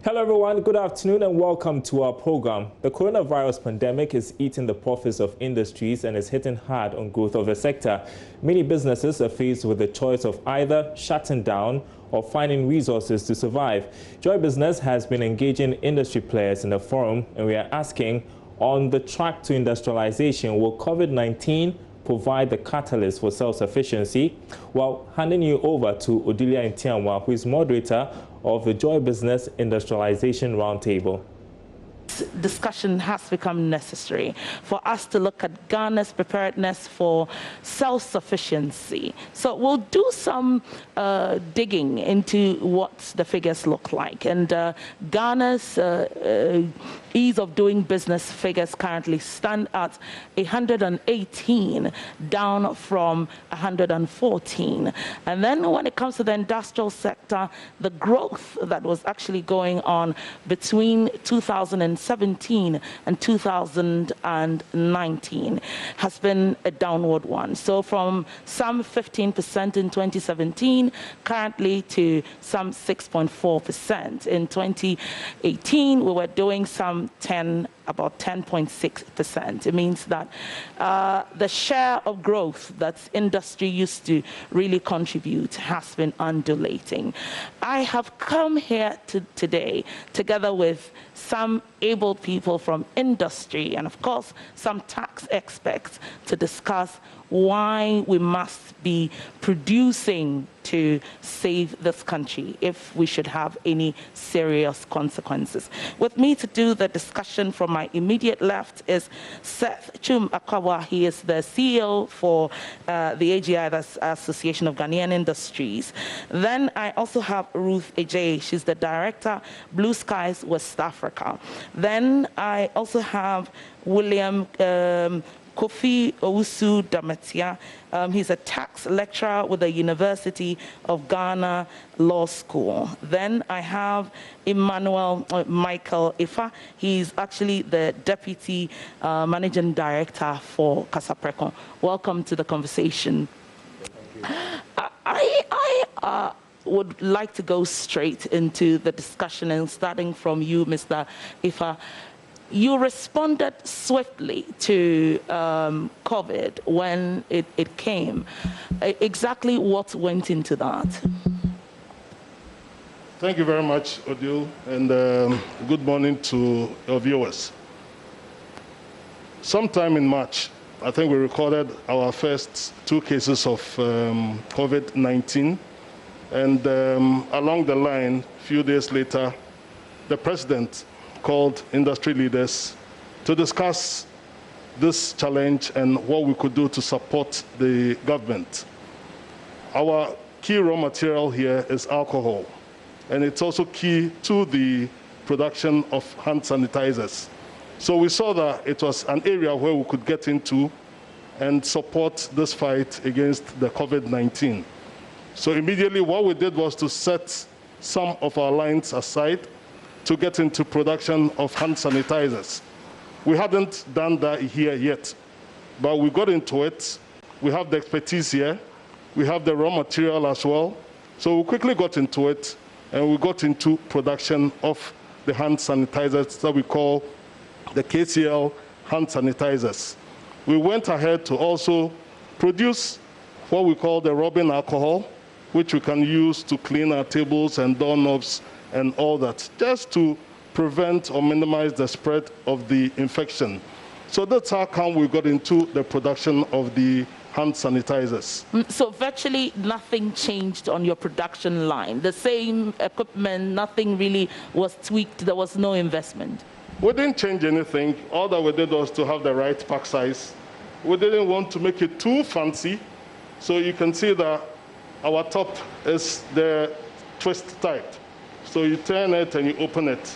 Hello everyone, good afternoon and welcome to our program. The coronavirus pandemic is eating the profits of industries and is hitting hard on growth of the sector. Many businesses are faced with the choice of either shutting down or finding resources to survive. Joy Business has been engaging industry players in the forum, and we are asking, on the track to industrialization, will COVID-19 provide the catalyst for self-sufficiency? Well, handing you over to Odilia Ntianwa, who is moderator of the Joy Business Industrialization Roundtable. Discussion has become necessary for us to look at Ghana's preparedness for self-sufficiency. So we'll do some digging into what the figures look like. And Ghana's ease of doing business figures currently stand at 118, down from 114. And then when it comes to the industrial sector, the growth that was actually going on between 2017 and 2019 has been a downward one. So from some 15% in 2017, currently to some 6.4%. In 2018, we were doing some about 10.6%. It means that the share of growth that industry used to really contribute has been undulating. I have come here today together with some able people from industry and of course some tax experts to discuss why we must be producing to save this country if we should have any serious consequences. With me to do the discussion from my immediate left is Seth Chum Akawa. He is the CEO for the AGI, that's Association of Ghanaian Industries. Then I also have Ruth Ejay. She's the director, Blue Skies West Africa. Then I also have William Kofi Owusu Damatia. He's a tax lecturer with the University of Ghana Law School. Then I have Michael Ifa. He's actually the Deputy Managing Director for Kasapreko. Welcome to the conversation. I would like to go straight into the discussion, and starting from you, Mr. Ifa. You responded swiftly to COVID when it came. Exactly what went into that? Thank you very much, Odile, and good morning to your viewers. Sometime in March, I think we recorded our first 2 cases of COVID-19, and along the line, a few days later, the president called industry leaders to discuss this challenge and what we could do to support the government. Our key raw material here is alcohol, and it's also key to the production of hand sanitizers. So we saw that it was an area where we could get into and support this fight against the COVID-19. So immediately what we did was to set some of our lines aside to get into production of hand sanitizers. We hadn't done that here yet, but we got into it. We have the expertise here. We have the raw material as well. So we quickly got into it, and we got into production of the hand sanitizers that we call the KCL hand sanitizers. We went ahead to also produce what we call the rubbing alcohol, which we can use to clean our tables and doorknobs and all that, just to prevent or minimize the spread of the infection. So that's how come we got into the production of the hand sanitizers. So virtually nothing changed on your production line. The same equipment, nothing really was tweaked, there was no investment. We didn't change anything. All that we did was to have the right pack size. We didn't want to make it too fancy. So you can see that our top is the twist type. So you turn it and you open it,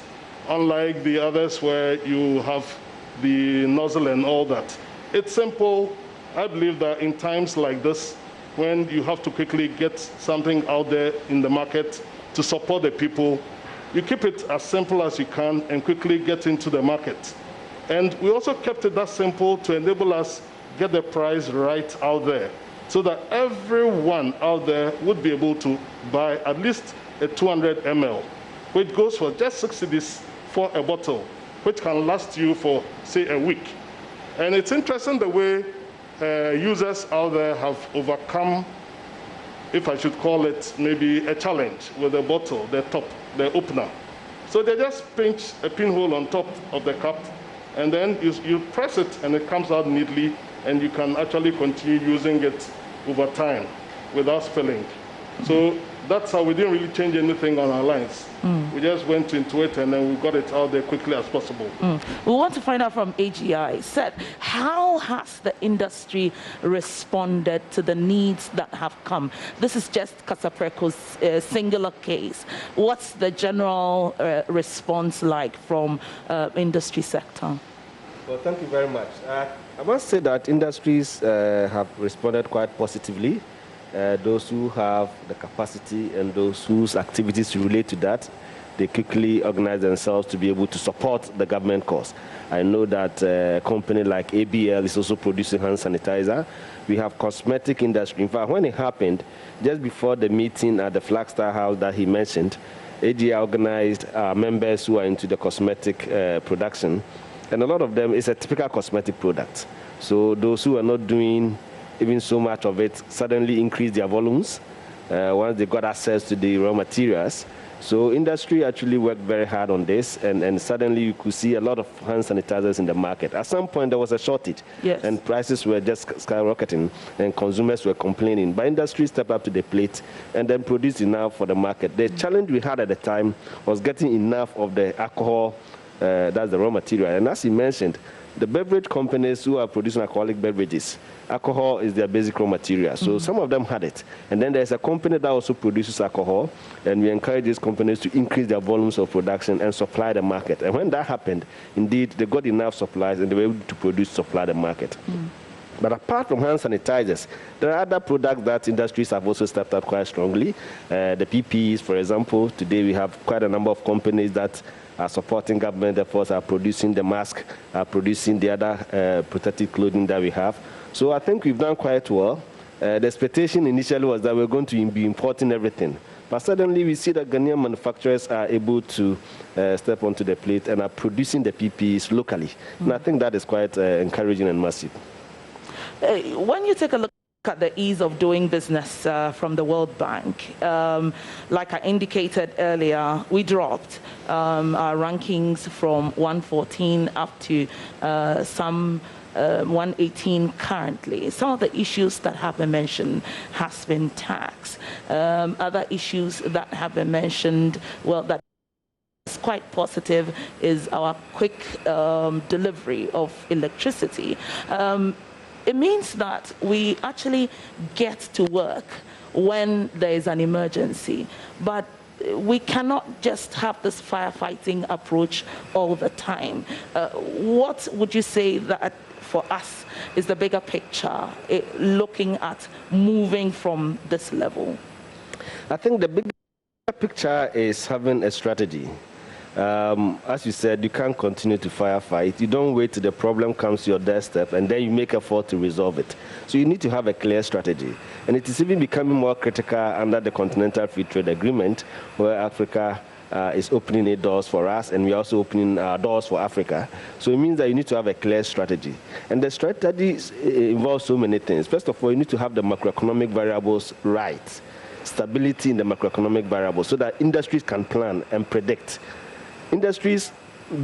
unlike the others where you have the nozzle and all that. It's simple. I believe that in times like this, when you have to quickly get something out there in the market to support the people, you keep it as simple as you can and quickly get into the market. And we also kept it that simple to enable us get the price right out there, so that everyone out there would be able to buy at least a 200 ml. which goes for just 6 cedis for a bottle, which can last you for, say, a week. And it's interesting the way users out there have overcome, if I should call it, maybe a challenge with the bottle, the top, the opener. So they just pinch a pinhole on top of the cup, and then you press it, and it comes out neatly, and you can actually continue using it over time without spilling. So that's how we didn't really change anything on our lines. We just went into it, and then we got it out there quickly as possible. We want to find out from AGI, Seth, how has the industry responded to the needs that have come? This is just Kasapreco's singular case. What's the general response like from industry sector? Well, thank you very much. I must say that industries have responded quite positively. Those who have the capacity and those whose activities relate to that, they quickly organize themselves to be able to support the government cause. I know that a company like ABL is also producing hand sanitizer. We have cosmetic industry. In fact, when it happened, just before the meeting at the Flagstar House that he mentioned, AGI organized members who are into the cosmetic production, and a lot of them is a typical cosmetic product. So those who are not doing even so much of it suddenly increased their volumes once they got access to the raw materials. So industry actually worked very hard on this, and suddenly you could see a lot of hand sanitizers in the market. At some point, there was a shortage, yes, and prices were just skyrocketing, and consumers were complaining. But industry stepped up to the plate and then produced enough for the market. The challenge we had at the time was getting enough of the alcohol, that's the raw material. And as he mentioned, the beverage companies who are producing alcoholic beverages, alcohol is their basic raw material. So some of them had it. And then there's a company that also produces alcohol, and we encourage these companies to increase their volumes of production and supply the market. And when that happened, indeed, they got enough supplies and they were able to supply the market. But apart from hand sanitizers, there are other products that industries have also stepped up quite strongly. The PPEs, for example, today we have quite a number of companies that are supporting government efforts, are producing the mask, are producing the other protective clothing that we have. So I think we've done quite well. The expectation initially was that we're going to be importing everything. But suddenly we see that Ghanaian manufacturers are able to step onto the plate and are producing the PPEs locally. And I think that is quite encouraging and massive. When you take a look at the ease of doing business from the World Bank, like I indicated earlier, we dropped our rankings from 114 up to some 118 currently. Some of the issues that have been mentioned has been tax. Other issues that have been mentioned, well, that is quite positive, is our quick delivery of electricity. It means that we actually get to work when there is an emergency, but we cannot just have this firefighting approach all the time. What would you say that for us is the bigger picture, looking at moving from this level? I think the bigger picture is having a strategy. As you said, you can't continue to firefight. You don't wait till the problem comes to your doorstep and then you make effort to resolve it. So you need to have a clear strategy. And it is even becoming more critical under the Continental Free Trade Agreement, where Africa is opening its doors for us, and we're also opening our doors for Africa. So it means that you need to have a clear strategy. And the strategy involves so many things. First of all, you need to have the macroeconomic variables right, stability in the macroeconomic variables, so that industries can plan and predict. Industries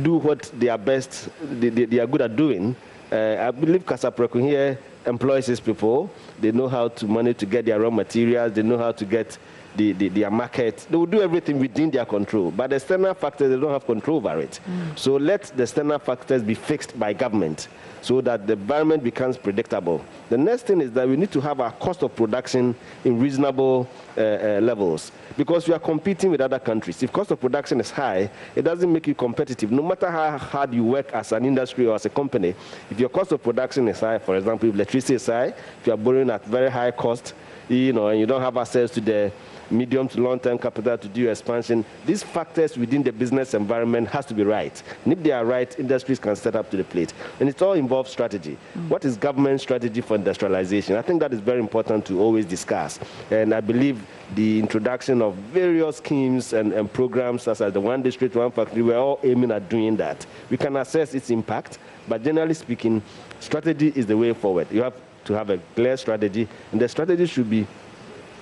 do what they are best, they are good at doing. I believe Kasapreco here employs his people. They know how to manage to get their raw materials. They know how to get their market. They will do everything within their control. But the external factors, they don't have control over it. So let the external factors be fixed by government so that the environment becomes predictable. The next thing is that we need to have our cost of production in reasonable levels, because we are competing with other countries. If cost of production is high, it doesn't make you competitive. No matter how hard you work as an industry or as a company, if your cost of production is high, for example, if electricity is high, if you are borrowing at very high cost, you know, and you don't have access to the medium to long-term capital to do expansion, these factors within the business environment has to be right. And if they are right, industries can step up to the plate. And it all involves strategy. What is government strategy for industrialization? I think that is very important to always discuss. And I believe the introduction of various schemes and programs such as the One District, One Factory, we're all aiming at doing that. We can assess its impact, but generally speaking, strategy is the way forward. You have to have a clear strategy, and the strategy should be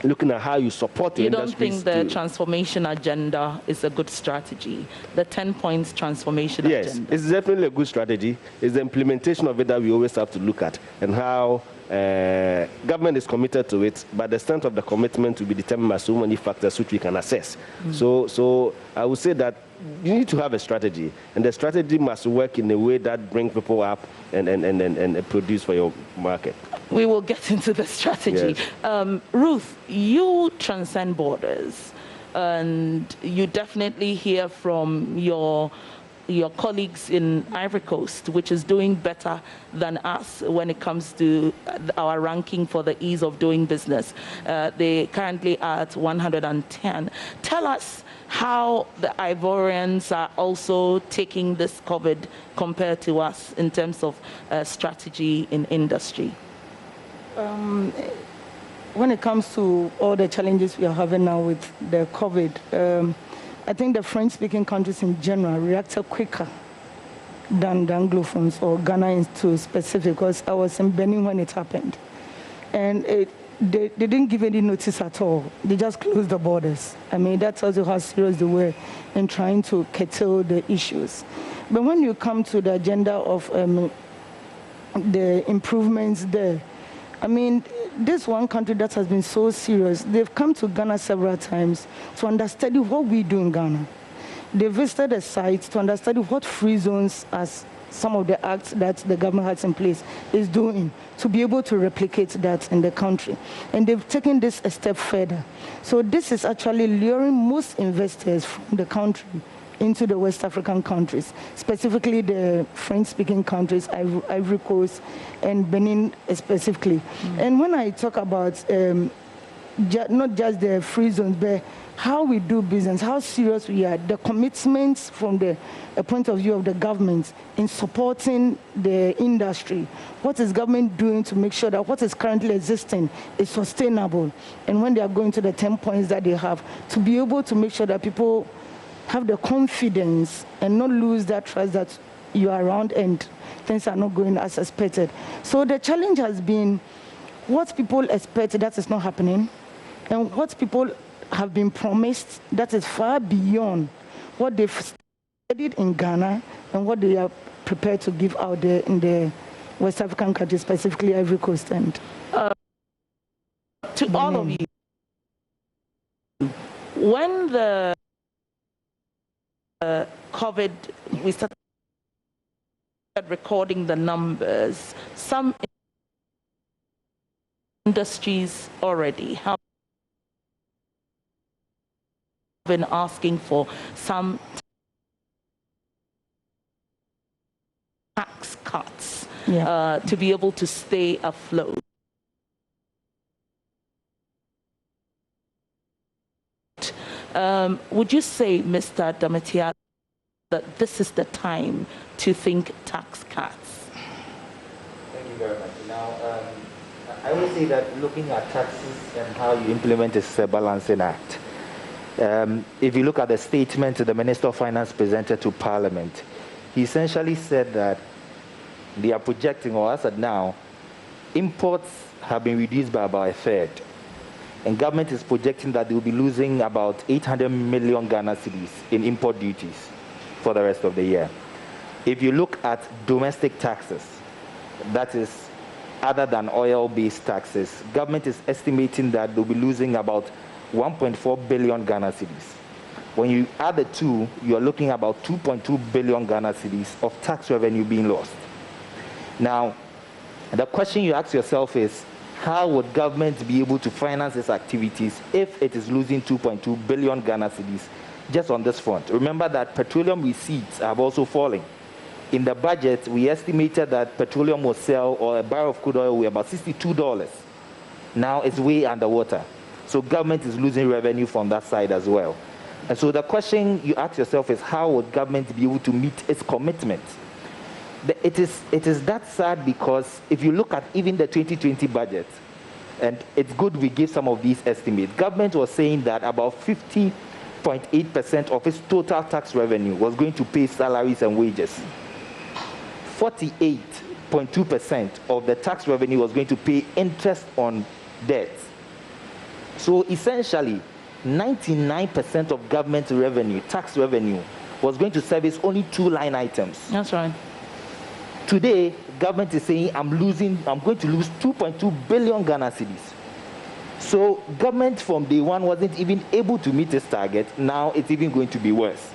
looking at how you support your industries. You don't think the transformation agenda is a good strategy? The 10 points transformation agenda? Yes, it's definitely a good strategy. It's the implementation of it that we always have to look at, and how government is committed to it, but the strength of the commitment will be determined by so many factors which we can assess. So I would say that you need to have a strategy, and the strategy must work in a way that brings people up and produce for your market. We will get into the strategy. Yes. Ruth, you transcend borders, and you definitely hear from your colleagues in Ivory Coast, which is doing better than us when it comes to our ranking for the ease of doing business. They currently are at 110. Tell us how the Ivorians are also taking this COVID compared to us in terms of strategy in industry. When it comes to all the challenges we are having now with the COVID, I think the French-speaking countries in general reacted quicker than the Anglophones or Ghana to specific, because I was in Benin when it happened. And they didn't give any notice at all. They just closed the borders. I mean, that tells you how serious they were in trying to curtail the issues. But when you come to the agenda of the improvements there, I mean, this one country that has been so serious, they've come to Ghana several times to understand what we do in Ghana. They visited the site to understand what free zones, as some of the acts that the government has in place, is doing to be able to replicate that in the country. And they've taken this a step further. So this is actually luring most investors from the country into the West African countries, specifically the French-speaking countries, Ivory Coast and Benin specifically. And when I talk about not just the free zones, but how we do business, how serious we are, the commitments from the point of view of the government in supporting the industry. What is government doing to make sure that what is currently existing is sustainable? And when they are going to the 10 points that they have, to be able to make sure that people have the confidence and not lose that trust that you are around and things are not going as expected. So the challenge has been what people expect that is not happening, and what people have been promised that is far beyond what they've studied in Ghana and what they are prepared to give out there in the West African countries, specifically Ivory Coast. And to all of you, when the COVID, we started recording the numbers, some industries already have been asking for some tax cuts to be able to stay afloat. Would you say, Mr. Damatia, that this is the time to think tax cuts? Thank you very much. Now, I would say that looking at taxes and how you implement is a balancing act. If you look at the statement the Minister of Finance presented to Parliament, he essentially said that they are projecting, or as of now, imports have been reduced by about a third. And government is projecting that they will be losing about 800 million Ghana cedis in import duties for the rest of the year. If you look at domestic taxes, that is other than oil-based taxes, government is estimating that they'll be losing about 1.4 billion Ghana cedis. When you add the two, you're looking at about 2.2 billion Ghana cedis of tax revenue being lost. Now, the question you ask yourself is, how would government be able to finance its activities if it is losing 2.2 billion Ghana cedis just on this front? Remember that petroleum receipts have also fallen. In the budget, we estimated that petroleum will sell, or a barrel of crude oil will be about $62 now it's way underwater. So government is losing revenue from that side as well. And so the question you ask yourself is, how would government be able to meet its commitment? It is that sad, because if you look at even the 2020 budget, and it's good we give some of these estimates, government was saying that about 50.8% of its total tax revenue was going to pay salaries and wages. 48.2% of the tax revenue was going to pay interest on debt. So essentially, 99% of government revenue, tax revenue, was going to service only 2 line items. That's right. Today, government is saying, I'm going to lose 2.2 billion Ghana cedis. So government from day one wasn't even able to meet its target. Now it's even going to be worse.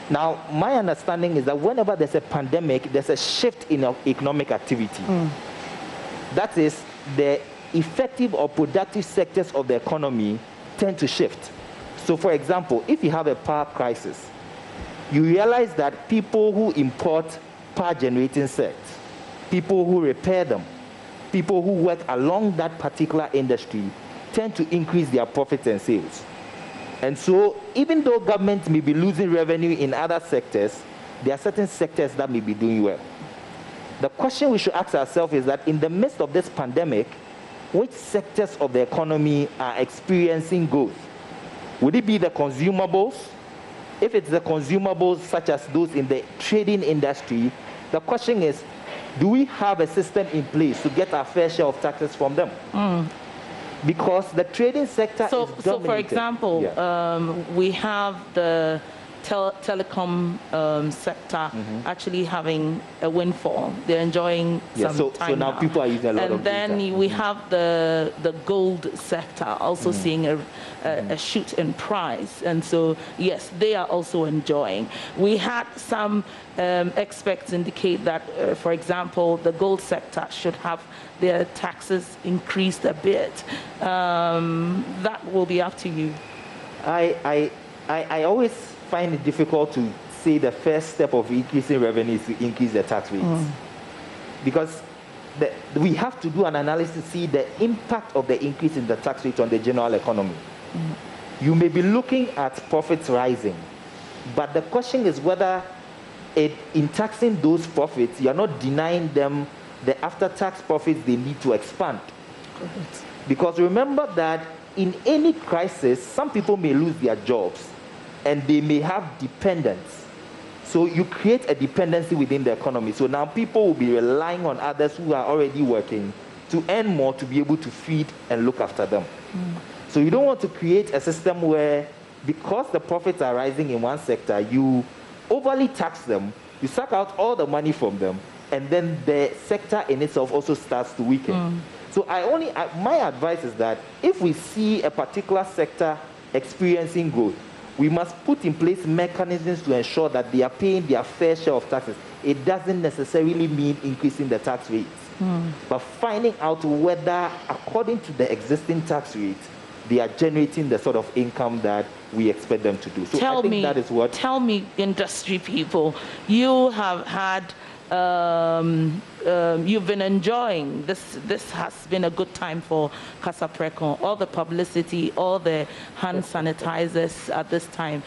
Now, my understanding is that whenever there's a pandemic, there's a shift in economic activity. That is, the effective or productive sectors of the economy tend to shift. So for example, if you have a power crisis, you realize that people who import power generating sets, people who repair them, people who work along that particular industry tend to increase their profits and sales. And so even though government may be losing revenue in other sectors, there are certain sectors that may be doing well. The question we should ask ourselves is that in the midst of this pandemic, which sectors of the economy are experiencing growth? Would it be the consumables? If it's the consumables such as those in the trading industry, the question is, do we have a system in place to get our fair share of taxes from them? Because the trading sector is dominated. So for example, we have the telecom sector actually having a windfall. They're enjoying some time so now people are using a lot of data. And then we have the gold sector also seeing a shoot in price. And so, yes, they are also enjoying. We had some experts indicate that, for example, the gold sector should have their taxes increased a bit. That will be up to you. I always find it difficult to say the first step of increasing revenue is to increase the tax rates. Because we have to do an analysis to see the impact of the increase in the tax rate on the general economy. You may be looking at profits rising, but the question is whether in taxing those profits, you are not denying them the after-tax profits they need to expand. Because remember that in any crisis, some people may lose their jobs, and they may have dependents. So you create a dependency within the economy. So now people will be relying on others who are already working to earn more to be able to feed and look after them. So you don't want to create a system where, because the profits are rising in one sector, you overly tax them, you suck out all the money from them, and then the sector in itself also starts to weaken. So my advice is that if we see a particular sector experiencing growth, we must put in place mechanisms to ensure that they are paying their fair share of taxes. It doesn't necessarily mean increasing the tax rates, but finding out whether, according to the existing tax rate, they are generating the sort of income that we expect them to do. So I think that is what... Tell me, industry people, you have had... you've been enjoying this. This has been a good time for Casa Precon. All the publicity, all the hand sanitizers at this time.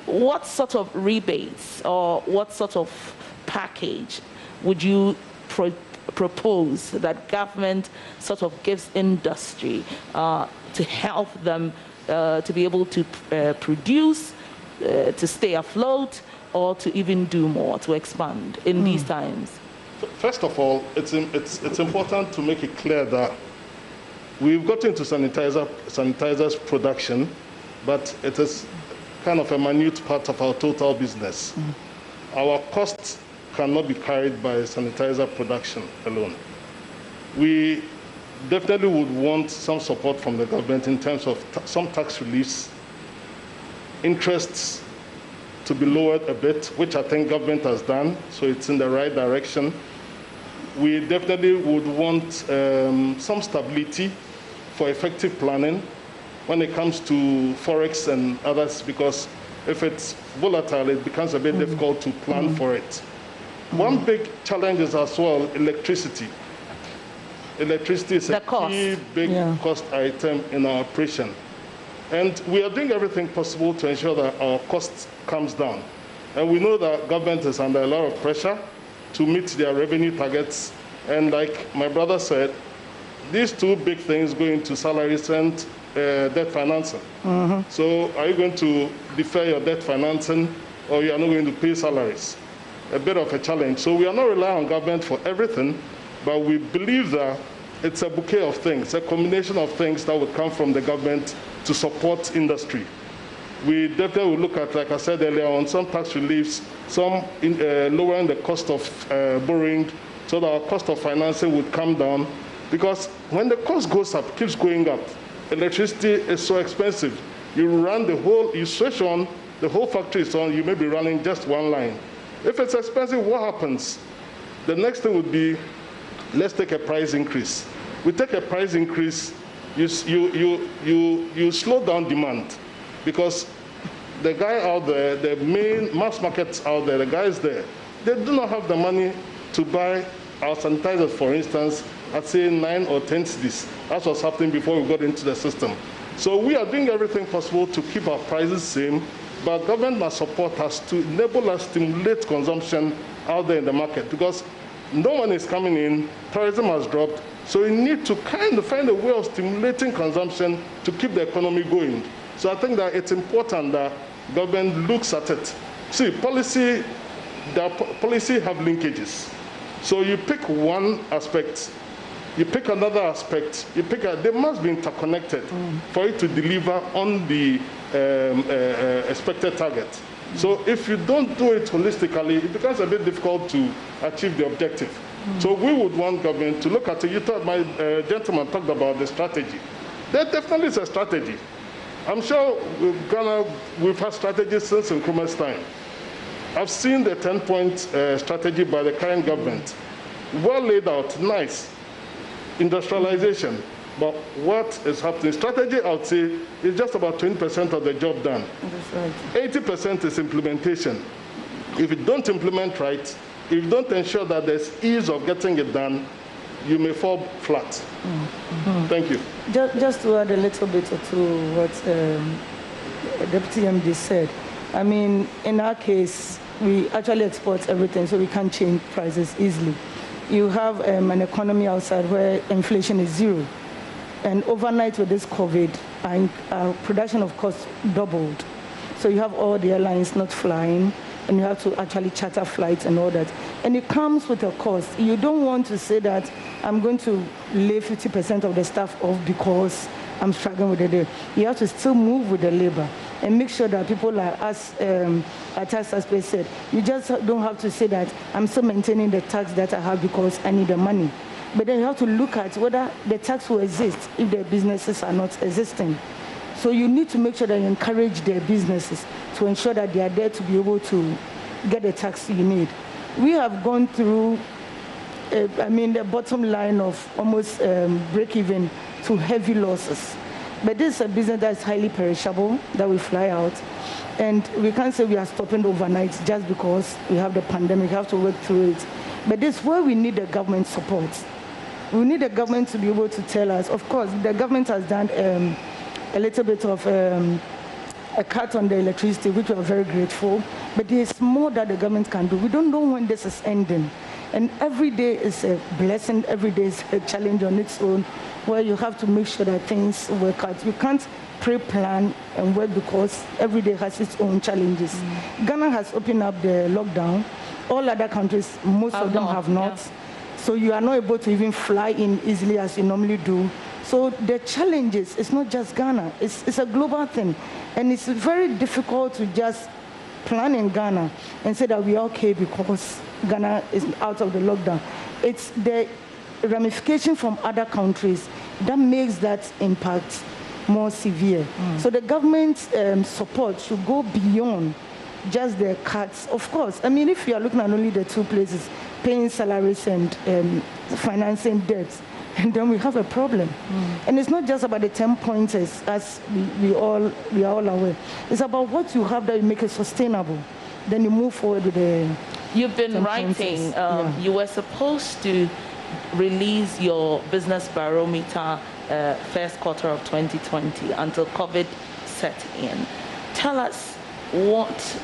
What sort of rebates or what sort of package would you propose that government sort of gives industry to help them to be able to produce, to stay afloat, or to even do more, to expand in these times? First of all, it's important to make it clear that we've got into sanitizers production, but it is kind of a minute part of our total business. Our costs cannot be carried by sanitizer production alone. We definitely would want some support from the government in terms of some tax reliefs, interests to be lowered a bit, which I think government has done, so it's in the right direction. We definitely would want some stability for effective planning when it comes to Forex and others, because if it's volatile, it becomes a bit difficult to plan for it. One big challenge is as well electricity. electricity is a key big cost item in our operation. And we are doing everything possible to ensure that our cost comes down. And we know that government is under a lot of pressure to meet their revenue targets. And like my brother said, these two big things go into salaries and debt financing. So are you going to defer your debt financing, or you are not going to pay salaries? A bit of a challenge. So we are not relying on government for everything, but we believe that it's a bouquet of things, a combination of things that would come from the government to support industry. We definitely will look at, like I said earlier, on some tax reliefs, some lowering the cost of borrowing, so that our cost of financing would come down. Because when the cost goes up, keeps going up, electricity is so expensive. You run the whole, you switch on, the whole factory is on, you may be running just one line. If it's expensive, what happens? The next thing would be, let's take a price increase. We take a price increase, you slow down demand, because the guy out there, the main mass markets out there, the guys there, they do not have the money to buy our sanitizers, for instance, at say 9 or 10 cedis. That's what's happening before we got into the system. So we are doing everything possible to keep our prices same, but government must support us to enable us to stimulate consumption out there in the market, because no one is coming in, tourism has dropped, so we need to kind of find a way of stimulating consumption to keep the economy going. So I think that it's important that government looks at it. See, policy have linkages. So you pick one aspect, you pick another aspect, they must be interconnected for it to deliver on the expected target. So if you don't do it holistically, it becomes a bit difficult to achieve the objective. So we would want government to look at it. You thought my gentleman talked about the strategy. There definitely is a strategy. I'm sure we've had strategies since Nkrumah's time. I've seen the 10-point strategy by the current government. Well laid out, nice. Industrialization. But what is happening? Strategy, I would say, is just about 20% of the job done. That's right. 80% is implementation. If you don't implement right, if you don't ensure that there's ease of getting it done, you may fall flat. Thank you. Just to add a little bit to what Deputy MD said. I mean, in our case, we actually export everything, so we can't change prices easily. You have an economy outside where inflation is zero. And overnight with this COVID, our production, of course, doubled. So you have all the airlines not flying, and you have to actually charter flights and all that. And it comes with a cost. You don't want to say that I'm going to lay 50% of the staff off because I'm struggling with the day. You have to still move with the labor and make sure that people are, as tax aspect said, you just don't have to say that I'm still maintaining the tax that I have because I need the money. But then you have to look at whether the tax will exist if their businesses are not existing. So you need to make sure that you encourage their businesses to ensure that they are there to be able to get the tax you need. We have gone through, the bottom line of almost break-even to heavy losses. But this is a business that is highly perishable, that we fly out. And we can't say we are stopping overnight just because we have the pandemic. We have to work through it. But this is where we need the government support. We need the government to be able to tell us. Of course, the government has done a little bit of a cut on the electricity, which we are very grateful. But there's more that the government can do. We don't know when this is ending. And every day is a blessing. Every day is a challenge on its own, where you have to make sure that things work out. You can't pre-plan and work because every day has its own challenges. Ghana has opened up the lockdown. All other countries, most of them have not. Yeah. So you are not able to even fly in easily as you normally do. So the challenges, it's not just Ghana, it's a global thing. And it's very difficult to just plan in Ghana and say that we are okay because Ghana is out of the lockdown. It's the ramification from other countries that makes that impact more severe. So the government's support should go beyond just the cuts. Of course, I mean, if you are looking at only the two places, paying salaries and financing debts, and then we have a problem. And it's not just about the 10 pointers, as we are all aware. It's about what you have that you make it sustainable. Then you move forward with the You've been writing. You were supposed to release your business barometer first quarter of 2020 until COVID set in. Tell us what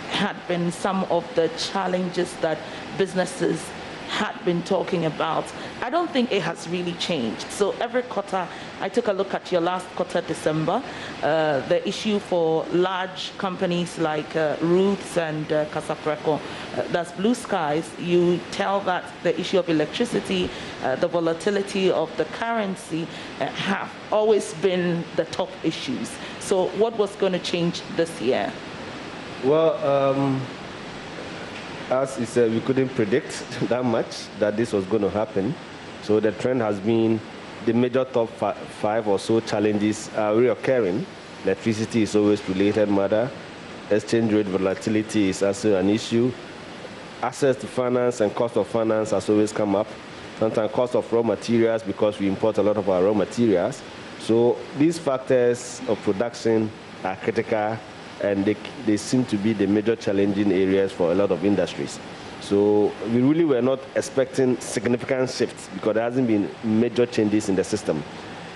had been some of the challenges that businesses had been talking about. I don't think it has really changed. So every quarter, I took a look at your last quarter, December, the issue for large companies like Roots and Casapreco, that's Blue Skies. You tell that the issue of electricity, the volatility of the currency have always been the top issues. So what was going to change this year? Well, as you said, we couldn't predict that much that this was going to happen. So the trend has been the major top five or so challenges are reoccurring. Electricity is always related matter. Exchange rate volatility is also an issue. Access to finance and cost of finance has always come up. Sometimes cost of raw materials, because we import a lot of our raw materials. So these factors of production are critical, and they seem to be the major challenging areas for a lot of industries. So we really were not expecting significant shifts because there hasn't been major changes in the system.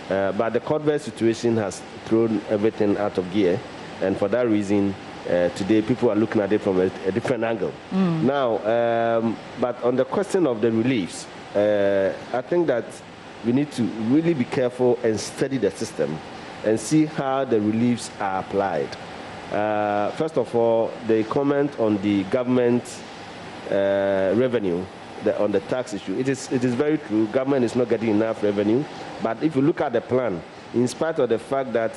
But the COVID situation has thrown everything out of gear, and for that reason, today people are looking at it from a different angle. Now, but on the question of the reliefs, I think that we need to really be careful and study the system and see how the reliefs are applied. First of all, the comment on the government revenue, on the tax issue. It is very true. Government is not getting enough revenue. But if you look at the plan, in spite of the fact that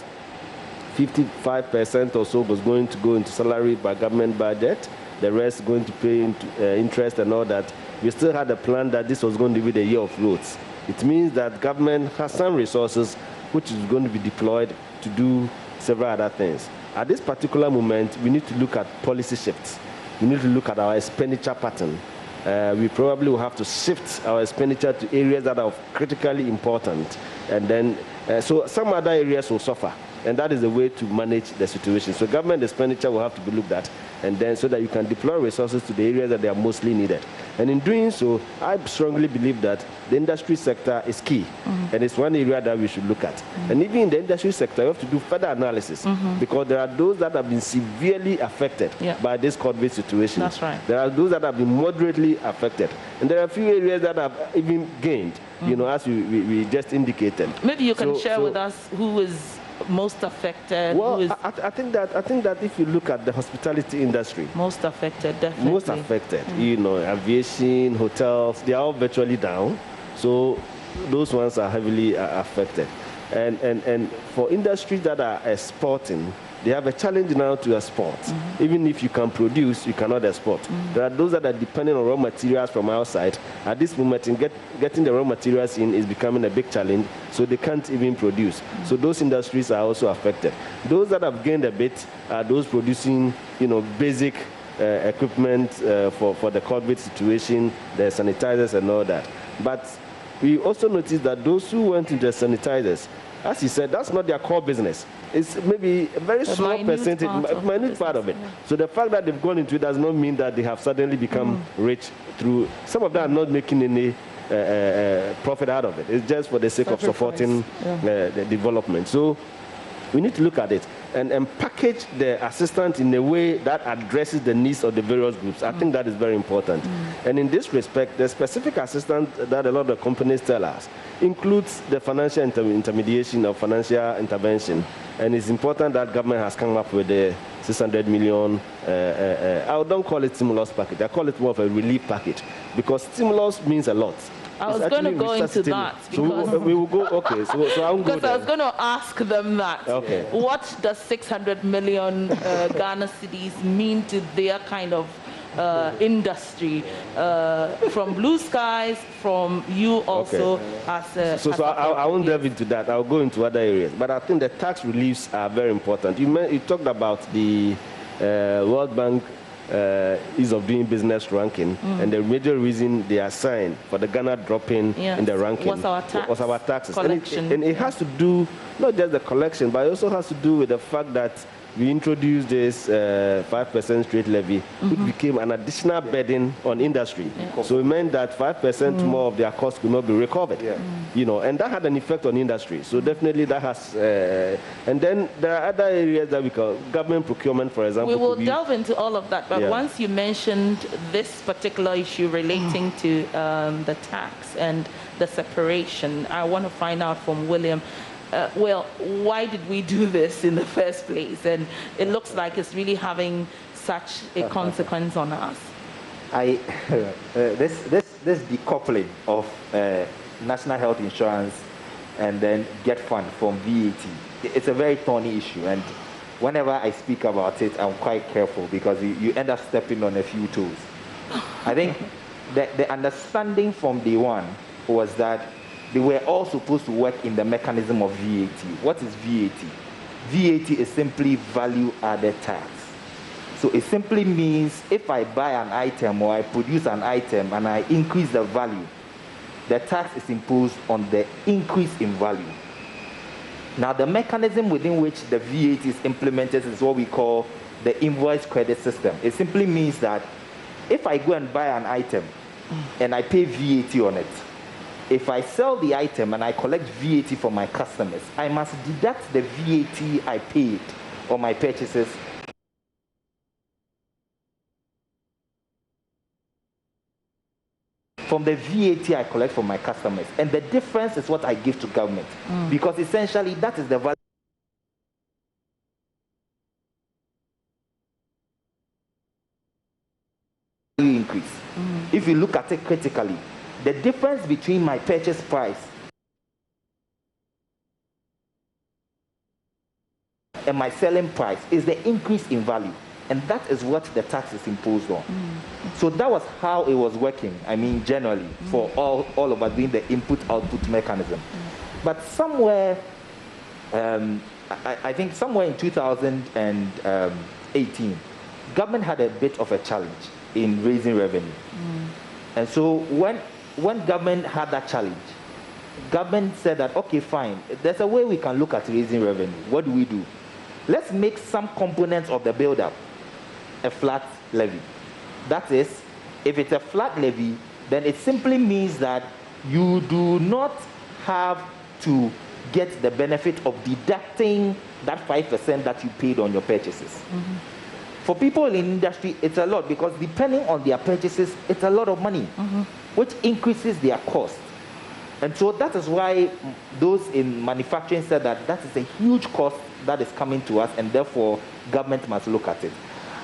55% or so was going to go into salary by government budget, the rest going to pay into interest and all that, we still had a plan that this was going to be the year of roads. It means that government has some resources which is going to be deployed to do several other things. At this particular moment, we need to look at policy shifts. We need to look at our expenditure pattern. We probably will have to shift our expenditure to areas that are critically important. And then, so some other areas will suffer. And that is the way to manage the situation. So government expenditure will have to be looked at, and then so that you can deploy resources to the areas that they are mostly needed. And in doing so, I strongly believe that the industry sector is key, and it's one area that we should look at. And even in the industry sector, you have to do further analysis, because there are those that have been severely affected by this COVID situation. That's right. There are those that have been moderately affected, and there are a few areas that have even gained, you know, as we just indicated. Maybe you can share with us who is most affected? Well, I think that if you look at the hospitality industry, most affected, definitely. Most affected, you know, aviation, hotels, they are all virtually down. So those ones are heavily affected. And for industries that are exporting, they have a challenge now to export. Even if you can produce, you cannot export. There are those that are depending on raw materials from outside. At this moment, getting the raw materials in is becoming a big challenge, so they can't even produce. So those industries are also affected. Those that have gained a bit are those producing, you know, basic equipment for the COVID situation, the sanitizers and all that. But we also noticed that those who went into the sanitizers, as he said, that's not their core business. It's maybe a very small percentage, minute part of it. So the fact that they've gone into it does not mean that they have suddenly become rich through. Some of them are not making any profit out of it. It's just for the sake of supporting the development. So we need to look at it and package the assistance in a way that addresses the needs of the various groups. I think that is very important. And in this respect, the specific assistance that a lot of companies tell us includes the financial intermediation of financial intervention. And it's important that government has come up with the 600 million, I don't call it stimulus package, I call it more of a relief package, because stimulus means a lot. I was going to go into that. So we will go, okay, so I won't go there. Because I was going to ask them that. Okay. What does 600 million Ghana cedis mean to their kind of industry, from Blue Skies, from you also as a... So I won't delve into that. I'll go into other areas. But I think the tax reliefs are very important. You talked about the World Bank ease of doing business ranking, and the major reason they assigned for the Ghana dropping in the ranking was our tax taxes. And it has to do, not just the collection, but it also has to do with the fact that we introduced this 5% straight levy, which became an additional burden on industry. So it meant that 5% more of their costs could not be recovered. And that had an effect on industry. So definitely that has, and then there are other areas that we call government procurement, for example. We will delve into all of that, but once you mentioned this particular issue relating to the tax and the separation, I want to find out from William, well, why did we do this in the first place? And it looks like it's really having such a consequence on us. This decoupling of national health insurance and then get fund from VAT, it's a very thorny issue. And whenever I speak about it, I'm quite careful because you end up stepping on a few toes. I think the understanding from day one was that they were all supposed to work in the mechanism of VAT. What is VAT? VAT is simply value-added tax. So it simply means if I buy an item or I produce an item and I increase the value, the tax is imposed on the increase in value. Now, the mechanism within which the VAT is implemented is what we call the invoice credit system. It simply means that if I go and buy an item and I pay VAT on it, if I sell the item and I collect VAT from my customers, I must deduct the VAT I paid on my purchases from the VAT I collect from my customers. And the difference is what I give to government. Because essentially that is the value increase. If you look at it critically, the difference between my purchase price and my selling price is the increase in value. And that is what the tax is imposed on. So that was how it was working, I mean, generally, for all of us being the input-output mechanism. But somewhere, I think somewhere in 2018, government had a bit of a challenge in raising revenue. And so when government had that challenge, government said that, okay, fine, there's a way we can look at raising revenue. What do? Let's make some components of the build-up a flat levy. That is, if it's a flat levy, then it simply means that you do not have to get the benefit of deducting that 5% that you paid on your purchases. For people in industry, it's a lot because depending on their purchases, it's a lot of money, which increases their cost. And so that is why those in manufacturing said that that is a huge cost that is coming to us, and therefore government must look at it.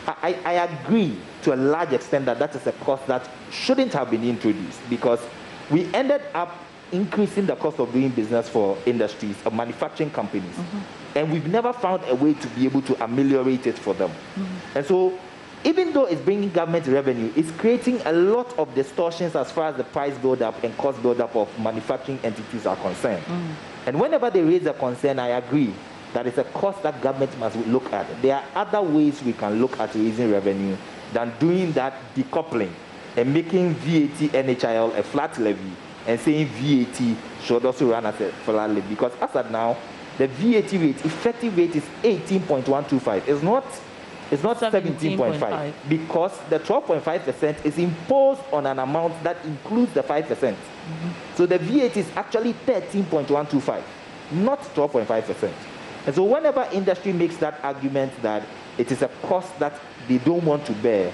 I agree to a large extent that that is a cost that shouldn't have been introduced because we ended up increasing the cost of doing business for industries or manufacturing companies. And we've never found a way to be able to ameliorate it for them. And so even though it's bringing government revenue, it's creating a lot of distortions as far as the price build-up and cost build-up of manufacturing entities are concerned. And whenever they raise a concern, I agree that it's a cost that government must look at. There are other ways we can look at raising revenue than doing that decoupling and making VAT NHIL a flat levy and saying VAT should also run as a flat levy. Because as of now, the VAT rate, effective rate is 18.125. It's not 17.5 because the 12.5% is imposed on an amount that includes the 5%. So the VAT is actually 13.125, not 12.5%. And so whenever industry makes that argument that it is a cost that they don't want to bear,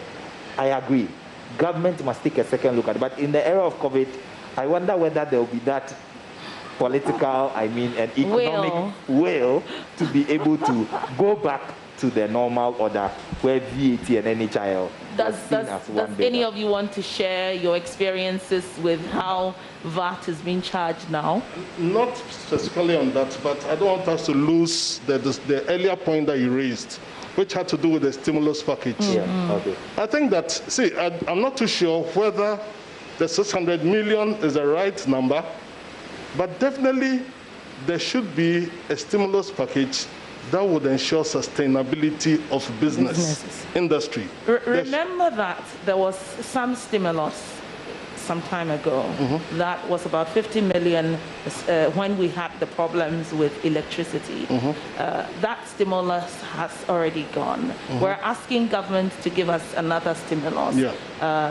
I agree. Government must take a second look at it. But in the era of COVID, I wonder whether there will be that political, and economic will to be able to go back to the normal order where VAT and NHIL does any of you want to share your experiences with how VAT is being charged now? Not specifically on that, but I don't want us to lose the earlier point that you raised, which had to do with the stimulus package. Okay. I think that, see, I'm not too sure whether the 600 million is the right number, but definitely there should be a stimulus package that would ensure sustainability of business industry. Remember that there was some stimulus some time ago that was about 50 million when we had the problems with electricity. That stimulus has already gone. We're asking government to give us another stimulus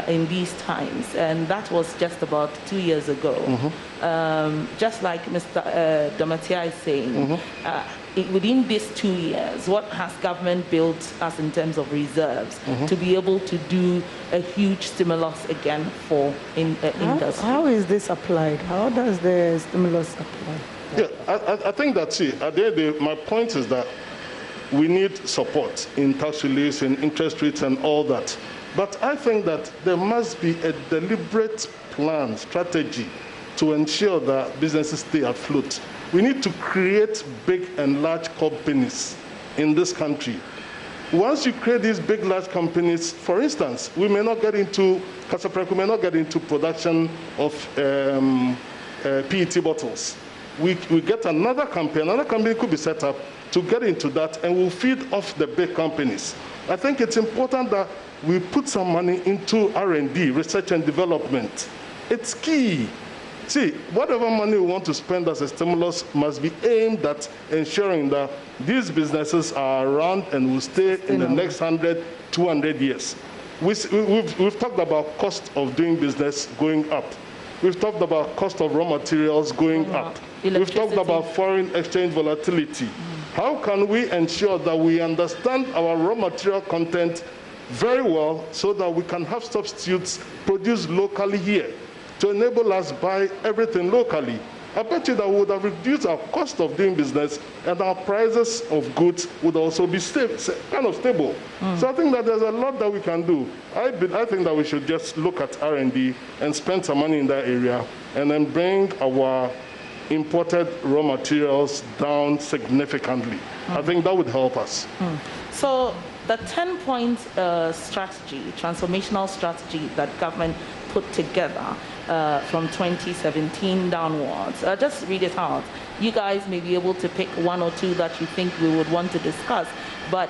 in these times, and that was just about 2 years ago. Just like Mr. Domatia is saying, within these 2 years, what has government built us in terms of reserves to be able to do a huge stimulus again for industry? How is this applied? How does the stimulus apply? Yeah, I think that's it. At the end of the day, my point is that we need support in tax reliefs and interest rates and all that. But I think that there must be a deliberate plan, strategy to ensure that businesses stay afloat. We need to create big and large companies in this country. Once you create these big, large companies, for instance, we may not get into, Casapreco may not get into production of PET bottles. We get another company could be set up to get into that, and we'll feed off the big companies. I think it's important that we put some money into R&D, research and development. It's key. See, whatever money we want to spend as a stimulus must be aimed at ensuring that these businesses are around and will stay in the next 100, 200 years. We've talked about cost of doing business going up. We've talked about cost of raw materials going up. We've talked about foreign exchange volatility. How can we ensure that we understand our raw material content very well so that we can have substitutes produced locally here to enable us buy everything locally? I bet you that we would have reduced our cost of doing business, and our prices of goods would also be kind of stable. So I think that there's a lot that we can do. I think that we should just look at R&D and spend some money in that area, and then bring our imported raw materials down significantly. I think that would help us. So the 10-point strategy, transformational strategy that government put together from 2017 downwards, just read it out. You guys may be able to pick one or two that you think we would want to discuss, but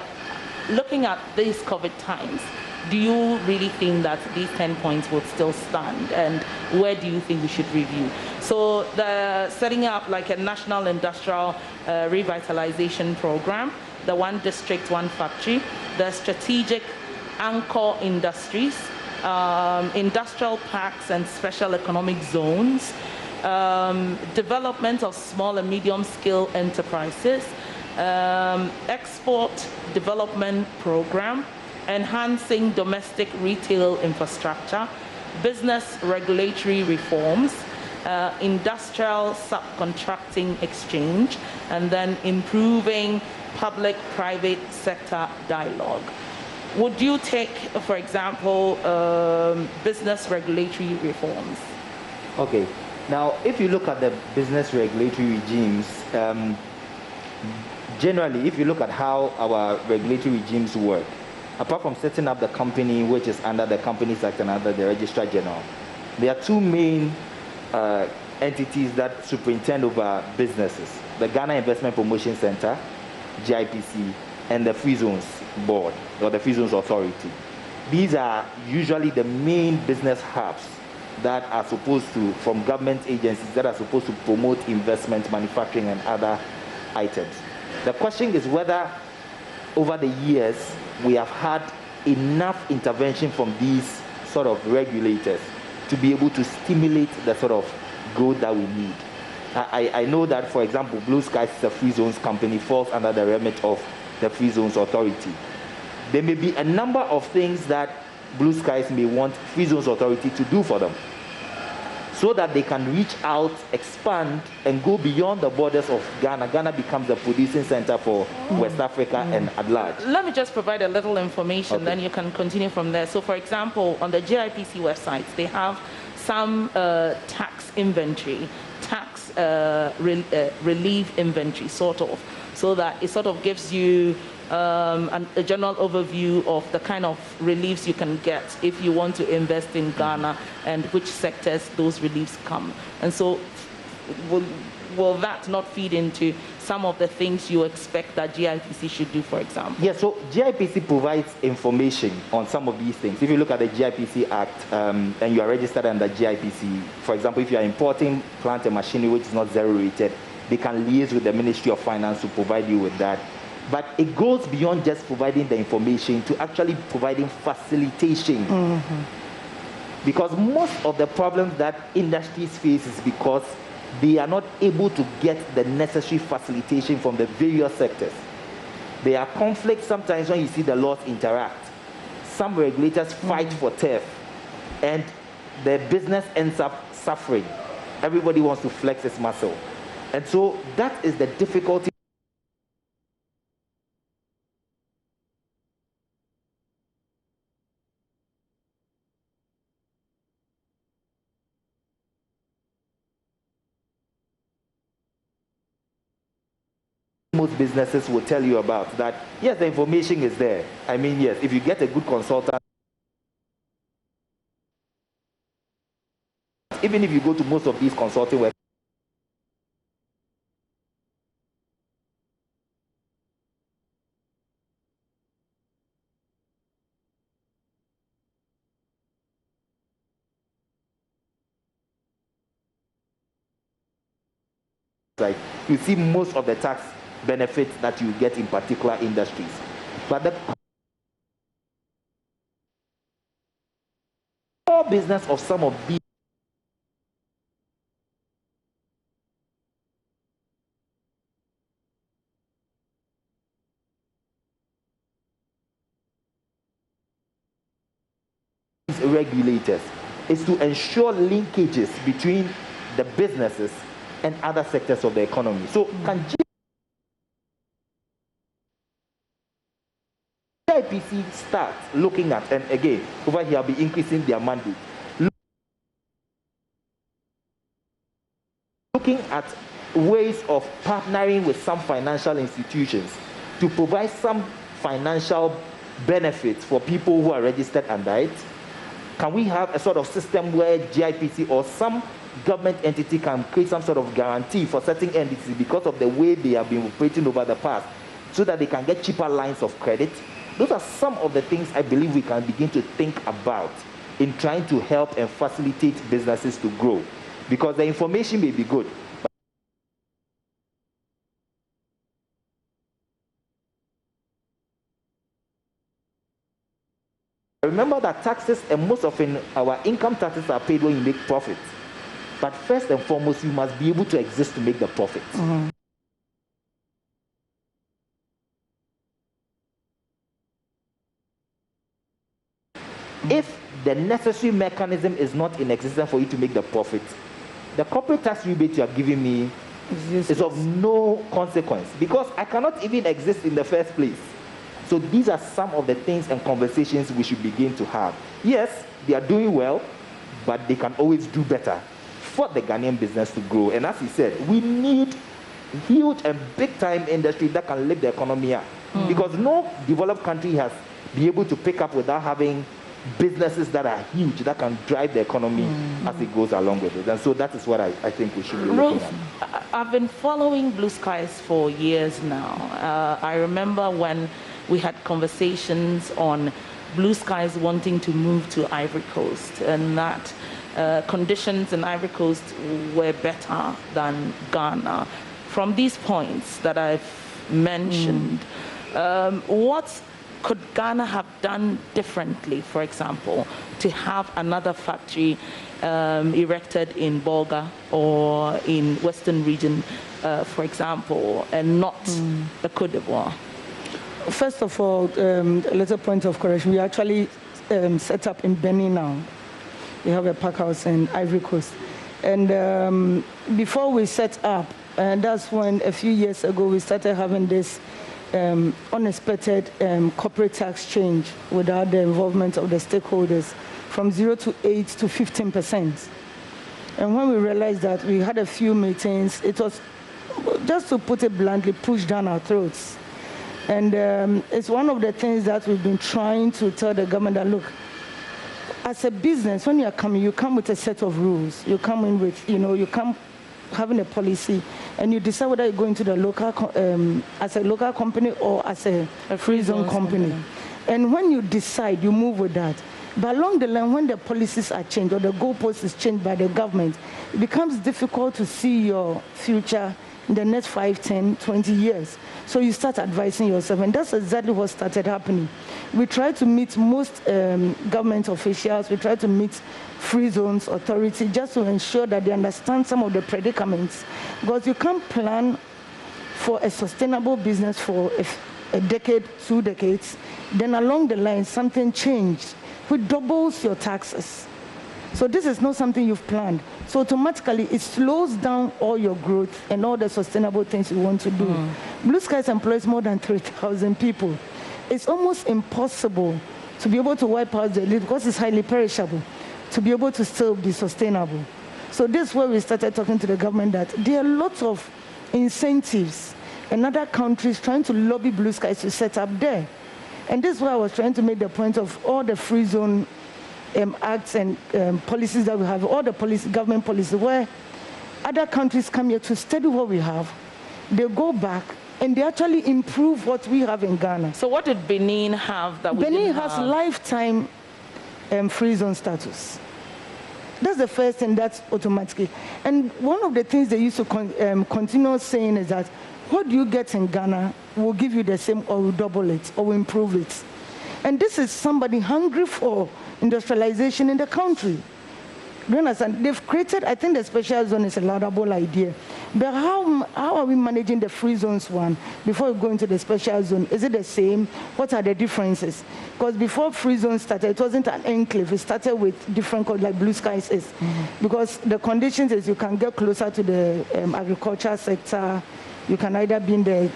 looking at these COVID times, do you really think that these 10 points will still stand, and where do you think we should review? So the setting up like a national industrial revitalization program, the one district, one factory, the strategic anchor industries, industrial parks and special economic zones, development of small and medium scale enterprises, export development program, enhancing domestic retail infrastructure, business regulatory reforms, industrial subcontracting exchange, and then improving public-private sector dialogue. Would you take, for example, business regulatory reforms? Okay. Now, if you look at the business regulatory regimes, generally, if you look at how our regulatory regimes work, apart from setting up the company, which is under the Companies Act and under the Registrar General, there are two main entities that superintend over businesses: the Ghana Investment Promotion Center, GIPC, and the Free Zones Board, or the Free Zones Authority. These are usually the main business hubs that are supposed to, from government agencies, that are supposed to promote investment, manufacturing, and other items. The question is whether, over the years, we have had enough intervention from these sort of regulators to be able to stimulate the sort of growth that we need. I know that, for example, Blue Skies is a Free Zones company, falls under the remit of the Free Zones Authority. There may be a number of things that Blue Skies may want Free Zones Authority to do for them, so that they can reach out, expand, and go beyond the borders of Ghana. Ghana becomes the producing center for West Africa and at large. Let me just provide a little information, okay, then you can continue from there. So, for example, on the GIPC website, they have some tax inventory, tax relief inventory, sort of, so that it sort of gives you a general overview of the kind of reliefs you can get if you want to invest in Ghana and which sectors those reliefs come. And so will that not feed into some of the things you expect that GIPC should do, for example? Yeah, so GIPC provides information on some of these things. If you look at the GIPC Act and you are registered under GIPC, for example, if you are importing plant and machinery which is not zero rated, they can liaise with the Ministry of Finance to provide you with that. But it goes beyond just providing the information to actually providing facilitation. Because most of the problems that industries face is because they are not able to get the necessary facilitation from the various sectors. There are conflicts sometimes when you see the laws interact. Some regulators fight for turf, and the business ends up suffering. Everybody wants to flex its muscle. And so that is the difficulty. Most businesses will tell you about that. Yes, the information is there. I mean, yes, if you get a good consultant, even if you go to most of these consulting work, like you see most of the tax benefits that you get in particular industries. But the core business of some of these regulators is to ensure linkages between the businesses and other sectors of the economy. So can JIPC start looking at, and again, over here I'll be increasing their mandate, looking at ways of partnering with some financial institutions to provide some financial benefits for people who are registered under it? Can we have a sort of system where JIPC or some government entity can create some sort of guarantee for certain entities because of the way they have been operating over the past, so that they can get cheaper lines of credit? Those are some of the things I believe we can begin to think about in trying to help and facilitate businesses to grow. Because the information may be good, remember that taxes, and most often our income taxes are paid when you make profits. But first and foremost, you must be able to exist to make the profit. If the necessary mechanism is not in existence for you to make the profit, the corporate tax rebate you are giving me is of no consequence, because I cannot even exist in the first place. So these are some of the things and conversations we should begin to have. Yes, they are doing well, but they can always do better for the Ghanaian business to grow. And as he said, we need huge and big-time industry that can lift the economy up. Because no developed country has been able to pick up without having businesses that are huge, that can drive the economy as it goes along with it. And so that is what I think we should be looking at. I've been following Blue Skies for years now. I remember when we had conversations on Blue Skies wanting to move to Ivory Coast, and that conditions in Ivory Coast were better than Ghana. From these points that I've mentioned, what could Ghana have done differently, for example, to have another factory erected in Bolga or in Western region, for example, and not the Côte d'Ivoire? First of all, a little point of correction. We actually set up in Benin now. We have a pack house in Ivory Coast. And before we set up, and that's when a few years ago we started having this unexpected corporate tax change without the involvement of the stakeholders from 0 to 8 to 15%. And when we realized that, we had a few meetings. It was, just to put it bluntly, pushed down our throats. And it's one of the things that we've been trying to tell the government that, look, as a business, when you are coming, you come with a set of rules. You come in with, you come having a policy, and you decide whether you go into the local, as a local company or as a free zone company. And when you decide, you move with that. But along the line, when the policies are changed or the goalpost is changed by the government, it becomes difficult to see your future in the next 5, 10, 20 years. So you start advising yourself, and that's exactly what started happening. We try to meet most government officials, we try to meet free zones authority just to ensure that they understand some of the predicaments, because you can't plan for a sustainable business for a decade, 2 decades, then along the line something changed, which doubles your taxes. So this is not something you've planned. So automatically it slows down all your growth and all the sustainable things you want to do. Blue Skies employs more than 3,000 people. It's almost impossible to be able to wipe out the elite because it's highly perishable, to be able to still be sustainable. So this is where we started talking to the government that there are lots of incentives and other countries trying to lobby Blue Skies to set up there. And this is why I was trying to make the point of all the free zone acts and policies that we have, all the government policies, where other countries come here to study what we have, they go back and they actually improve what we have in Ghana. So what did Benin have that we Benin didn't has have? lifetime free zone status. That's the first thing, that's automatically. And one of the things they used to continue saying is that what you get in Ghana will give you the same or will double it or will improve it. And this is somebody hungry for industrialization in the country. Do you understand? They've created, I think the special zone is a laudable idea. But how are we managing the free zones one before we go into the special zone? Is it the same? What are the differences? Because before free zone started, it wasn't an enclave. It started with different codes like Blue Skies is. Because the conditions is you can get closer to the agriculture sector. You can either be in the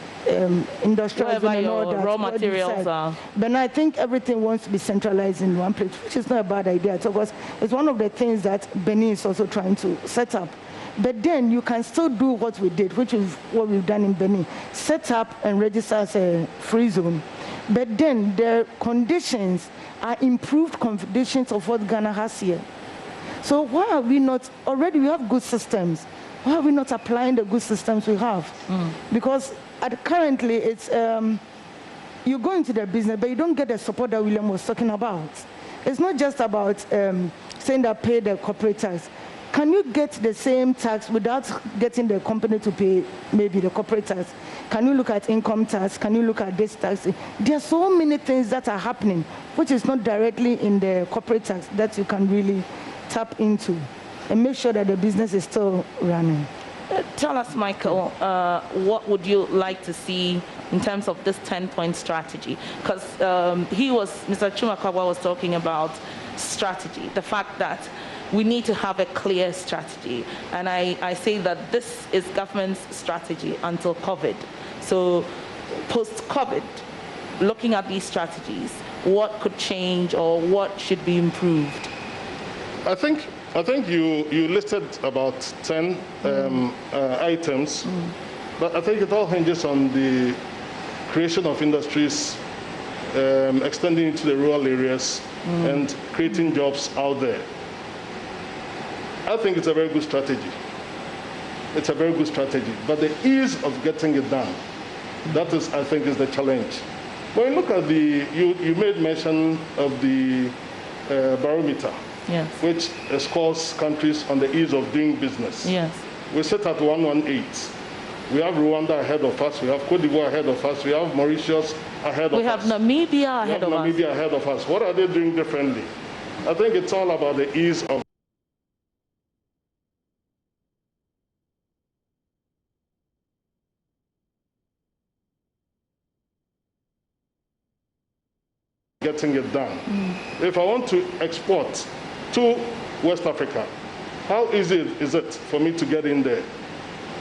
industrial zone and all that. Raw materials are. But I think everything wants to be centralized in one place, which is not a bad idea. Because it's one of the things that Benin is also trying to set up. But then you can still do what we did, which is what we've done in Benin. Set up and register as a free zone. But then the conditions are improved conditions of what Ghana has here. So why are we not, already we have good systems. Why are we not applying the good systems we have? Because currently it's, you go into the business, but you don't get the support that William was talking about. It's not just about saying that pay the corporate tax. Can you get the same tax without getting the company to pay maybe the corporate tax? Can you look at income tax? Can you look at this tax? There are so many things that are happening, which is not directly in the corporate tax that you can really tap into and make sure that the business is still running. Tell us, Michael, what would you like to see in terms of this 10-point strategy? Because Mr. Chumakabwa was talking about strategy, the fact that we need to have a clear strategy. And I say that this is government's strategy until COVID. So post-COVID, looking at these strategies, what could change or what should be improved? I think you listed about 10 items, but I think it all hinges on the creation of industries, extending into the rural areas, and creating jobs out there. I think it's a very good strategy. It's a very good strategy, but the ease of getting it done, that is, I think, is the challenge. When you look at you made mention of the barometer. Yes. Which scores countries on the ease of doing business. Yes. We sit at 118. We have Rwanda ahead of us. We have Cote d'Ivoire ahead of us. We have Mauritius ahead of us. We have Namibia ahead of us. Namibia ahead of us. What are they doing differently? I think it's all about the ease of getting it done. If I want to export to West Africa, how easy is it for me to get in there?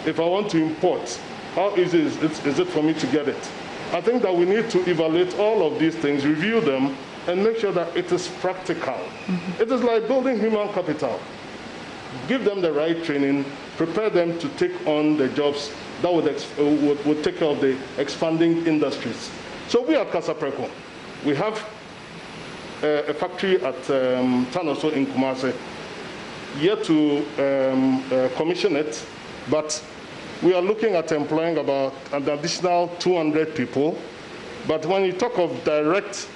If I want to import, how easy is it for me to get it? I think that we need to evaluate all of these things, review them, and make sure that it is practical. It is like building human capital. Give them the right training, prepare them to take on the jobs that would take care of the expanding industries. So we at Kasapreko, we have a factory at Tanoso in Kumasi, yet to commission it, but we are looking at employing about an additional 200 people. But when you talk of direct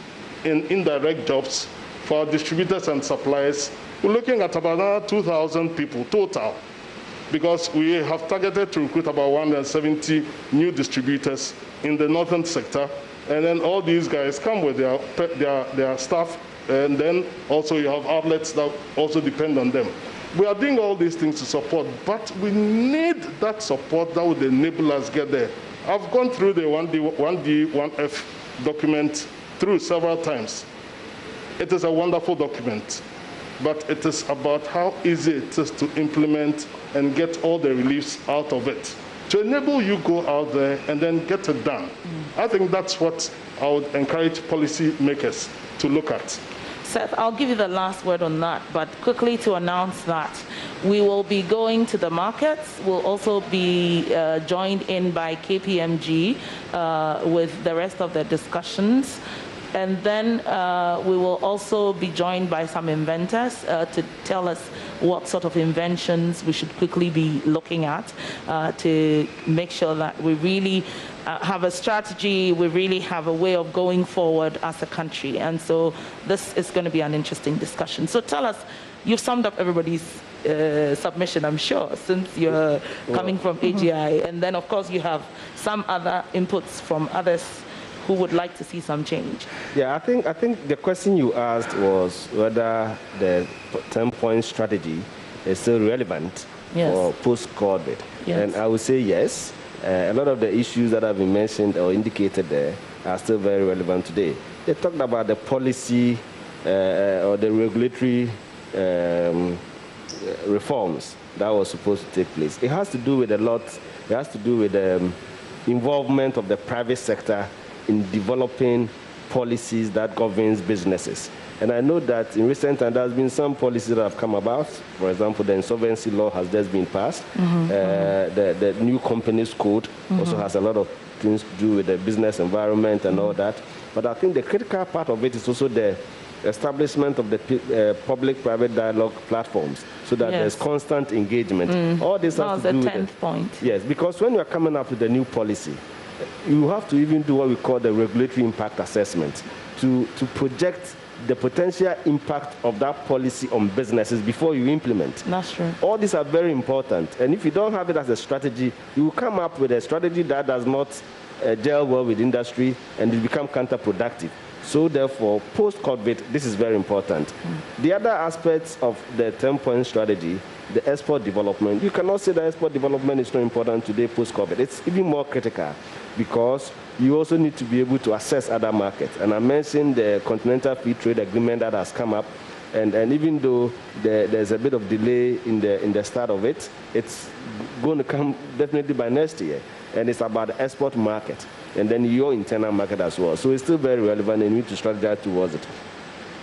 and indirect jobs for distributors and suppliers, we're looking at about another 2,000 people total because we have targeted to recruit about 170 new distributors in the northern sector, and then all these guys come with their staff, and then also you have outlets that also depend on them. We are doing all these things to support, but we need that support that would enable us get there. I've gone through the 1D, 1F document through several times. It is a wonderful document, but it is about how easy it is to implement and get all the reliefs out of it, to enable you go out there and then get it done. I think that's what I would encourage policy makers to look at. Seth, I'll give you the last word on that, but quickly to announce that we will be going to the markets. We'll also be joined in by KPMG with the rest of the discussions. And then we will also be joined by some inventors to tell us what sort of inventions we should quickly be looking at to make sure that we really have a strategy, we really have a way of going forward as a country. And so this is going to be an interesting discussion. So tell us, you've summed up everybody's submission, I'm sure, since you're coming from AGI. And then, of course, you have some other inputs from others who would like to see some change. Yeah, I think the question you asked was whether the 10-point strategy is still relevant for post-COVID. Yes. And I would say yes. A lot of the issues that have been mentioned or indicated there are still very relevant today. They talked about the policy or the regulatory reforms that was supposed to take place. It has to do with a lot. It has to do with the involvement of the private sector in developing policies that governs businesses. And I know that in recent times, there has been some policies that have come about. For example, the insolvency law has just been passed. The new companies code also has a lot of things to do with the business environment and all that. But I think the critical part of it is also the establishment of the public-private dialogue platforms so that there's constant engagement. All this has to do with the 10th point. Yes, because when you're coming up with a new policy, you have to even do what we call the regulatory impact assessment to project the potential impact of that policy on businesses before you implement. That's true. All these are very important. And if you don't have it as a strategy, you will come up with a strategy that does not gel well with industry and it become counterproductive. So therefore, post-COVID, this is very important. The other aspects of the 10-point strategy, the export development, you cannot say that export development is not important today post-COVID. It's even more critical because you also need to be able to access other markets. And I mentioned the Continental Free Trade Agreement that has come up. And even though there's a bit of delay in the start of it, it's going to come definitely by next year. And it's about the export market and then your internal market as well. So it's still very relevant and you need to structure towards it.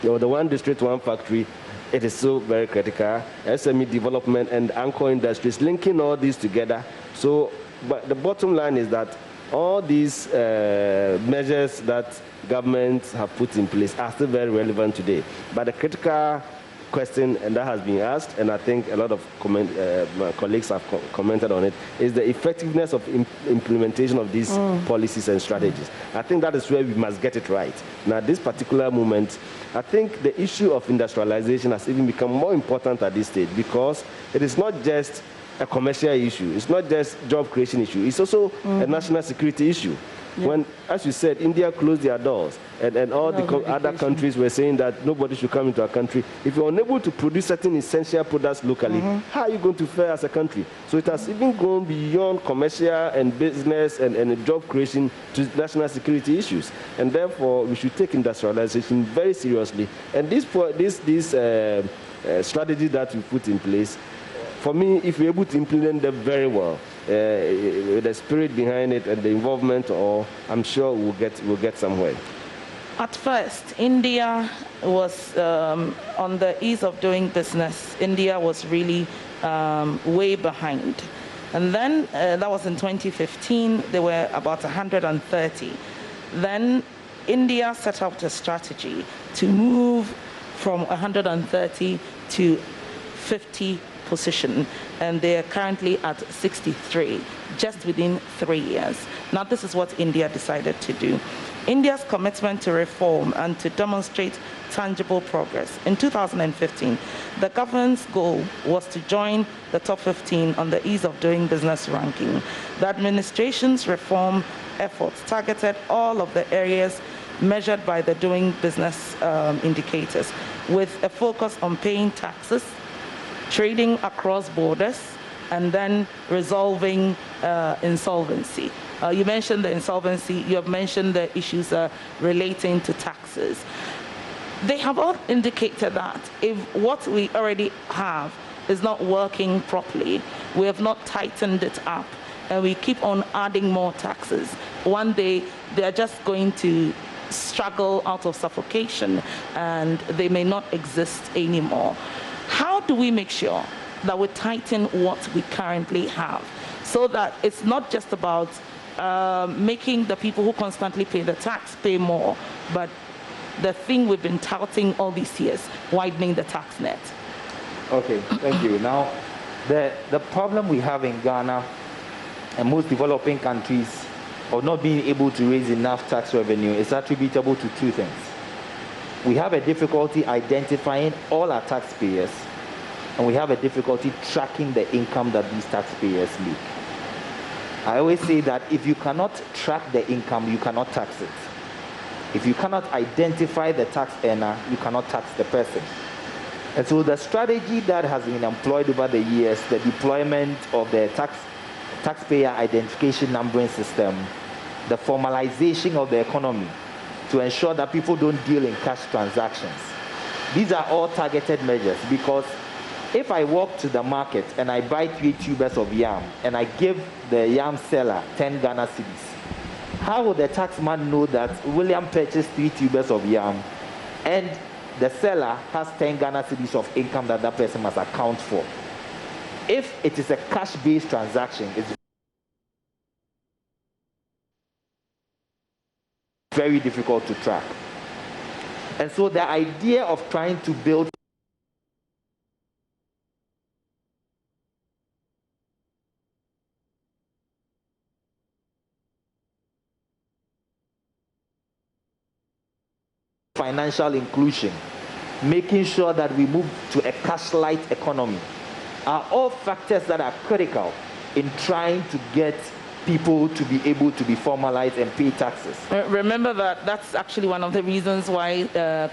You know, the one district, one factory, it is so very critical. SME development and anchor industries, linking all these together. So, but the bottom line is that all these measures that governments have put in place are still very relevant today. But the critical question, and that has been asked, and I think a lot of my colleagues have commented on it, is the effectiveness of implementation of these policies and strategies. I think that is where we must get it right. Now, at this particular moment, I think the issue of industrialization has even become more important at this stage because it is not just a commercial issue. It's not just job creation issue. It's also a national security issue. Yeah. When, as you said, India closed their doors and all the other countries were saying that nobody should come into our country. If you're unable to produce certain essential products locally, how are you going to fare as a country? So it has even gone beyond commercial and business and job creation to national security issues. And therefore, we should take industrialization very seriously. And this strategy that we put in place, for me, if we're able to implement them very well, with the spirit behind it and the involvement, I'm sure we'll get somewhere. At first, India was on the ease of doing business. India was really way behind. And then that was in 2015. There were about 130. Then India set out a strategy to move from 130 to 50 position, and they are currently at 63, just within 3 years. Now, this is what India decided to do. India's commitment to reform and to demonstrate tangible progress. In 2015, the government's goal was to join the top 15 on the Ease of Doing Business ranking. The administration's reform efforts targeted all of the areas measured by the Doing Business indicators, with a focus on paying taxes, trading across borders, and then resolving insolvency. You mentioned the insolvency, you have mentioned the issues relating to taxes. They have all indicated that if what we already have is not working properly, we have not tightened it up, and we keep on adding more taxes, one day they are just going to struggle out of suffocation and they may not exist anymore. How do we make sure that we tighten what we currently have so that it's not just about making the people who constantly pay the tax pay more, but the thing we've been touting all these years, widening the tax net? Okay, thank you. Now, the problem we have in Ghana and most developing countries of not being able to raise enough tax revenue is attributable to two things. We have a difficulty identifying all our taxpayers, and we have a difficulty tracking the income that these taxpayers make. I always say that if you cannot track the income, you cannot tax it. If you cannot identify the tax earner, you cannot tax the person. And so the strategy that has been employed over the years, the deployment of the taxpayer identification numbering system, the formalization of the economy to ensure that people don't deal in cash transactions. These are all targeted measures, because if I walk to the market and I buy 3 tubers of yam and I give the yam seller 10 Ghana cedis, how will the taxman know that William purchased 3 tubers of yam and the seller has 10 Ghana cedis of income that that person must account for? If it is a cash-based transaction, it's very difficult to track. And so the idea of trying to build financial inclusion, making sure that we move to a cash-light economy, are all factors that are critical in trying to get people to be able to be formalized and pay taxes. Remember that that's actually one of the reasons why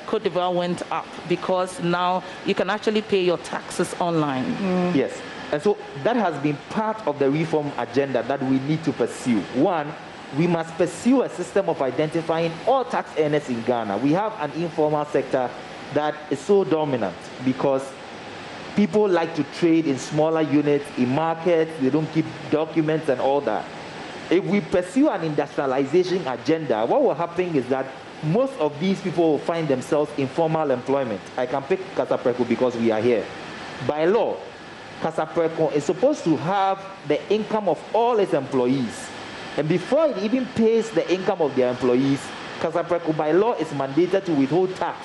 Cote d'Ivoire went up, because now you can actually pay your taxes online. Yes, and so that has been part of the reform agenda that we need to pursue. One, we must pursue a system of identifying all tax earners in Ghana. We have an informal sector that is so dominant because people like to trade in smaller units, in markets, they don't keep documents and all that. If we pursue an industrialization agenda, what will happen is that most of these people will find themselves in formal employment. I can pick Casapreco because we are here. By law, Casapreco is supposed to have the income of all its employees. And before it even pays the income of their employees, Casapreco by law is mandated to withhold tax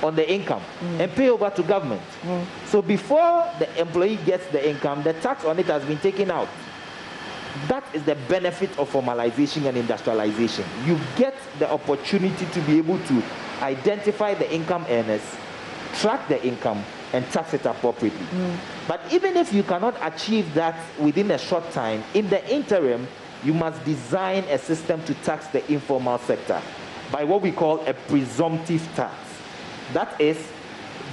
on the income and pay over to government. So before the employee gets the income, the tax on it has been taken out. That is the benefit of formalization and industrialization. You get the opportunity to be able to identify the income earners, track the income, and tax it appropriately. But even if you cannot achieve that within a short time, in the interim, you must design a system to tax the informal sector by what we call a presumptive tax. That is,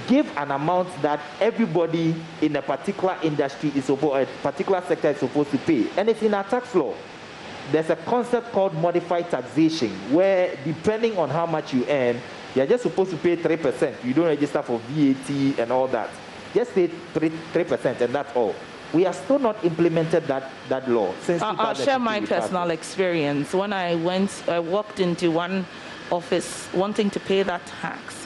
give an amount that everybody in a particular industry is supposed, a particular sector is supposed to pay. And it's in our tax law. There's a concept called modified taxation, where depending on how much you earn, you're just supposed to pay 3%. You don't register for VAT and all that. Just pay 3%, and that's all. We have still not implemented that law. Since I'll share my personal experience. When I walked into one office wanting to pay that tax,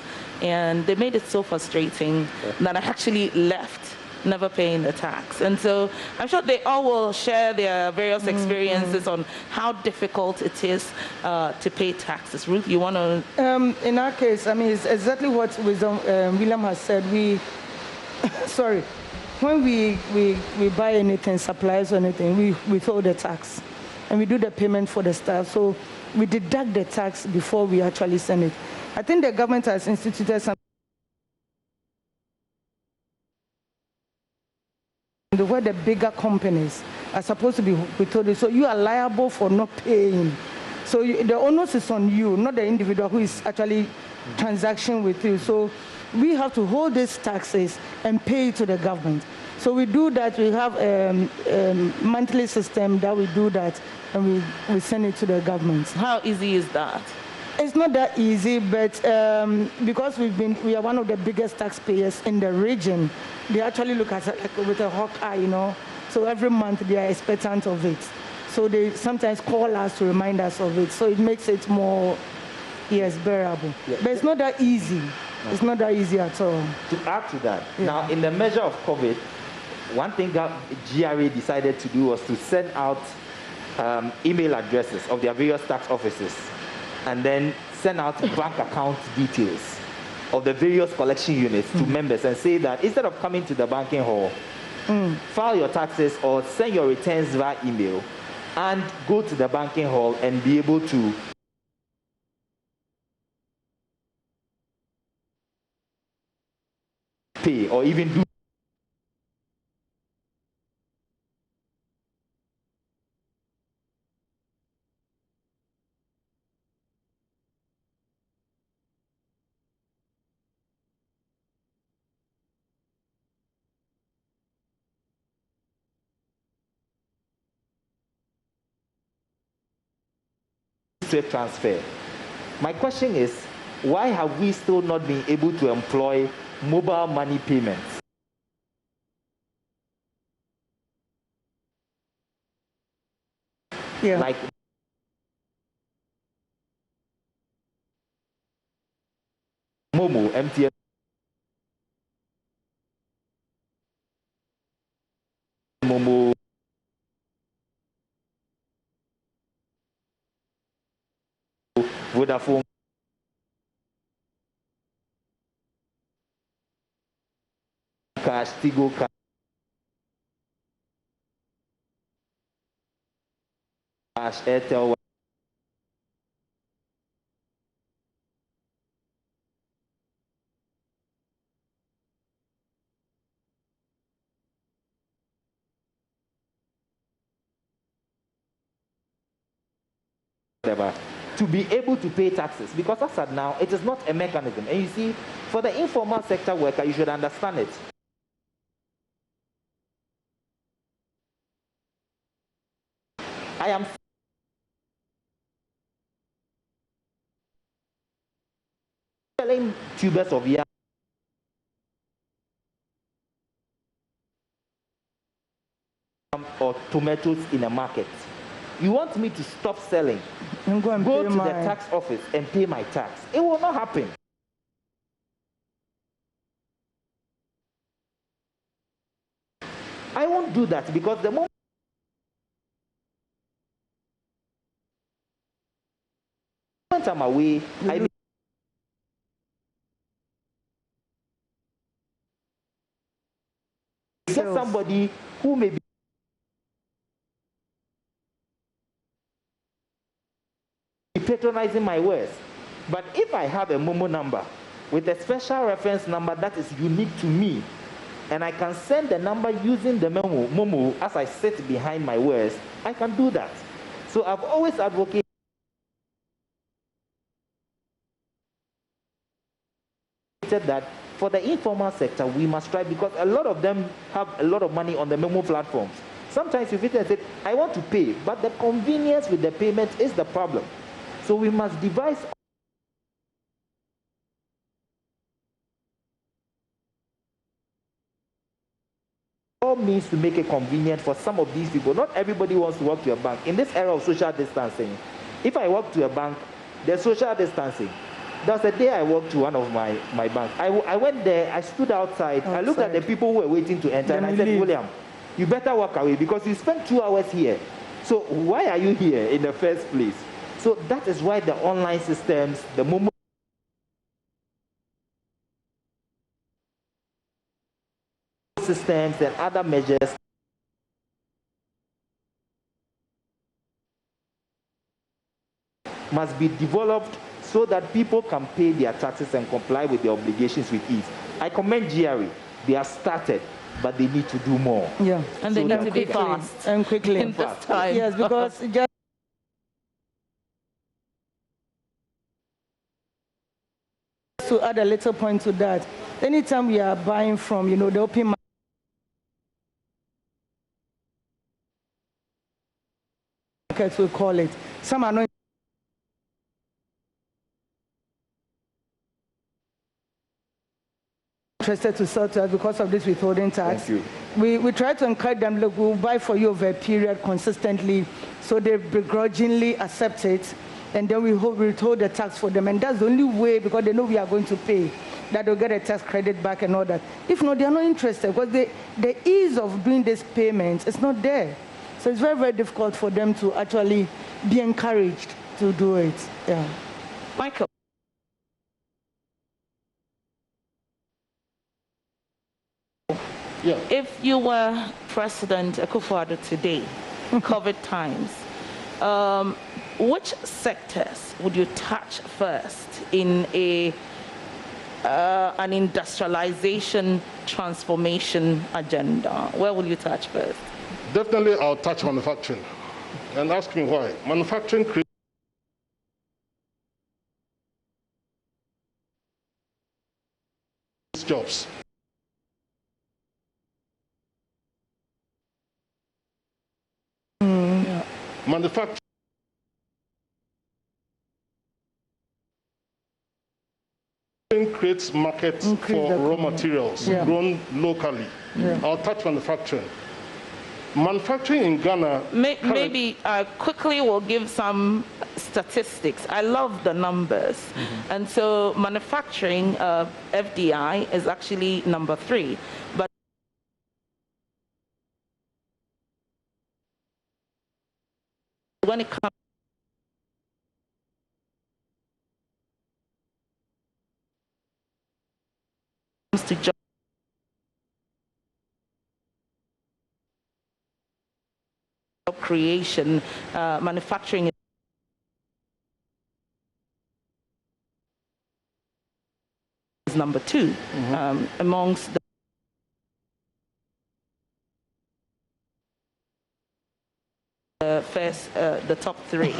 and they made it so frustrating that I actually left, never paying the tax. And so I'm sure they all will share their various experiences on how difficult it is to pay taxes. Ruth, you want to? In our case, I mean, it's exactly what William has said. Sorry. When we buy anything, supplies or anything, we withhold the tax. And we do the payment for the staff. So we deduct the tax before we actually send it. I think the government has instituted some where the bigger companies are supposed to be withholding. So you are liable for not paying. So the onus is on you, not the individual who is actually transacting with you. So we have to hold these taxes and pay to the government. So we do that. We have a monthly system that we do that, and we send it to the government. How easy is that? It's not that easy, but because we are one of the biggest taxpayers in the region, they actually look at it like with a hawk eye, you know. So every month they are expectant of it. So they sometimes call us to remind us of it. So it makes it more, yes, bearable. Yeah. But it's not that easy. No. It's not that easy at all. To add to that, now in the measure of COVID, one thing that GRA decided to do was to send out email addresses of their various tax offices, and then send out bank account details of the various collection units to members, and say that instead of coming to the banking hall, file your taxes or send your returns via email, and go to the banking hall and be able to pay or even do SWIFT transfer. My question is, why have we still not been able to employ mobile money payments? Yeah. Like Momo, MTN, Momo, Vodafone, Cash, Tigo Cash, Airtel. Whatever, to be able to pay taxes, because as of now, it is not a mechanism. And you see, for the informal sector worker, you should understand it. I am selling tubers of yam or tomatoes in a market. You want me to stop selling, go to the tax office and pay my tax? It will not happen. I won't do that, because the moment I'm away, I get somebody who may be patronizing my wares. But if I have a Momo number with a special reference number that is unique to me, and I can send the number using the Momo as I sit behind my wares, I can do that. So I've always advocated that for the informal sector, we must try, because a lot of them have a lot of money on the Momo platforms. Sometimes you visit and say, I want to pay, but the convenience with the payment is the problem. So we must devise all means to make it convenient for some of these people. Not everybody wants to walk to a bank. In this era of social distancing, if I walk to a bank, there's social distancing. There was a day I walked to one of my banks. I went there, I stood outside, I looked at the people who were waiting to enter, and I said, William, you better walk away, because you spent 2 hours here. So why are you here in the first place? So that is why the online systems, the Momo systems and other measures must be developed so that people can pay their taxes and comply with their obligations with ease. I commend GRA. They have started, but they need to do more. Yeah, and they need to be fast and quickly. In this time. Yes, because just to add a little point to that, anytime we are buying from, the open market, we call it, some are not interested to sell to us because of this withholding tax. Thank you. We try to encourage them, look, we'll buy for you over a period consistently, so they begrudgingly accept it, and then we withhold the tax for them. And that's the only way, because they know we are going to pay, that they'll get a tax credit back and all that. If not, they are not interested, because the ease of doing this payment is not there. So it's very, very difficult for them to actually be encouraged to do it. Yeah. Michael. Yeah. If you were President Akufo-Addo today, COVID times, which sectors would you touch first in an industrialization transformation agenda? Where will you touch first? Definitely, I'll touch manufacturing. And ask me why. Manufacturing creates jobs. Manufacturing creates markets for raw materials grown locally. Yeah. I'll touch manufacturing. Manufacturing in Ghana... Maybe quickly we'll give some statistics. I love the numbers. And so manufacturing, FDI, is actually number 3. But when it comes to job creation, manufacturing is number 2 amongst the top 3.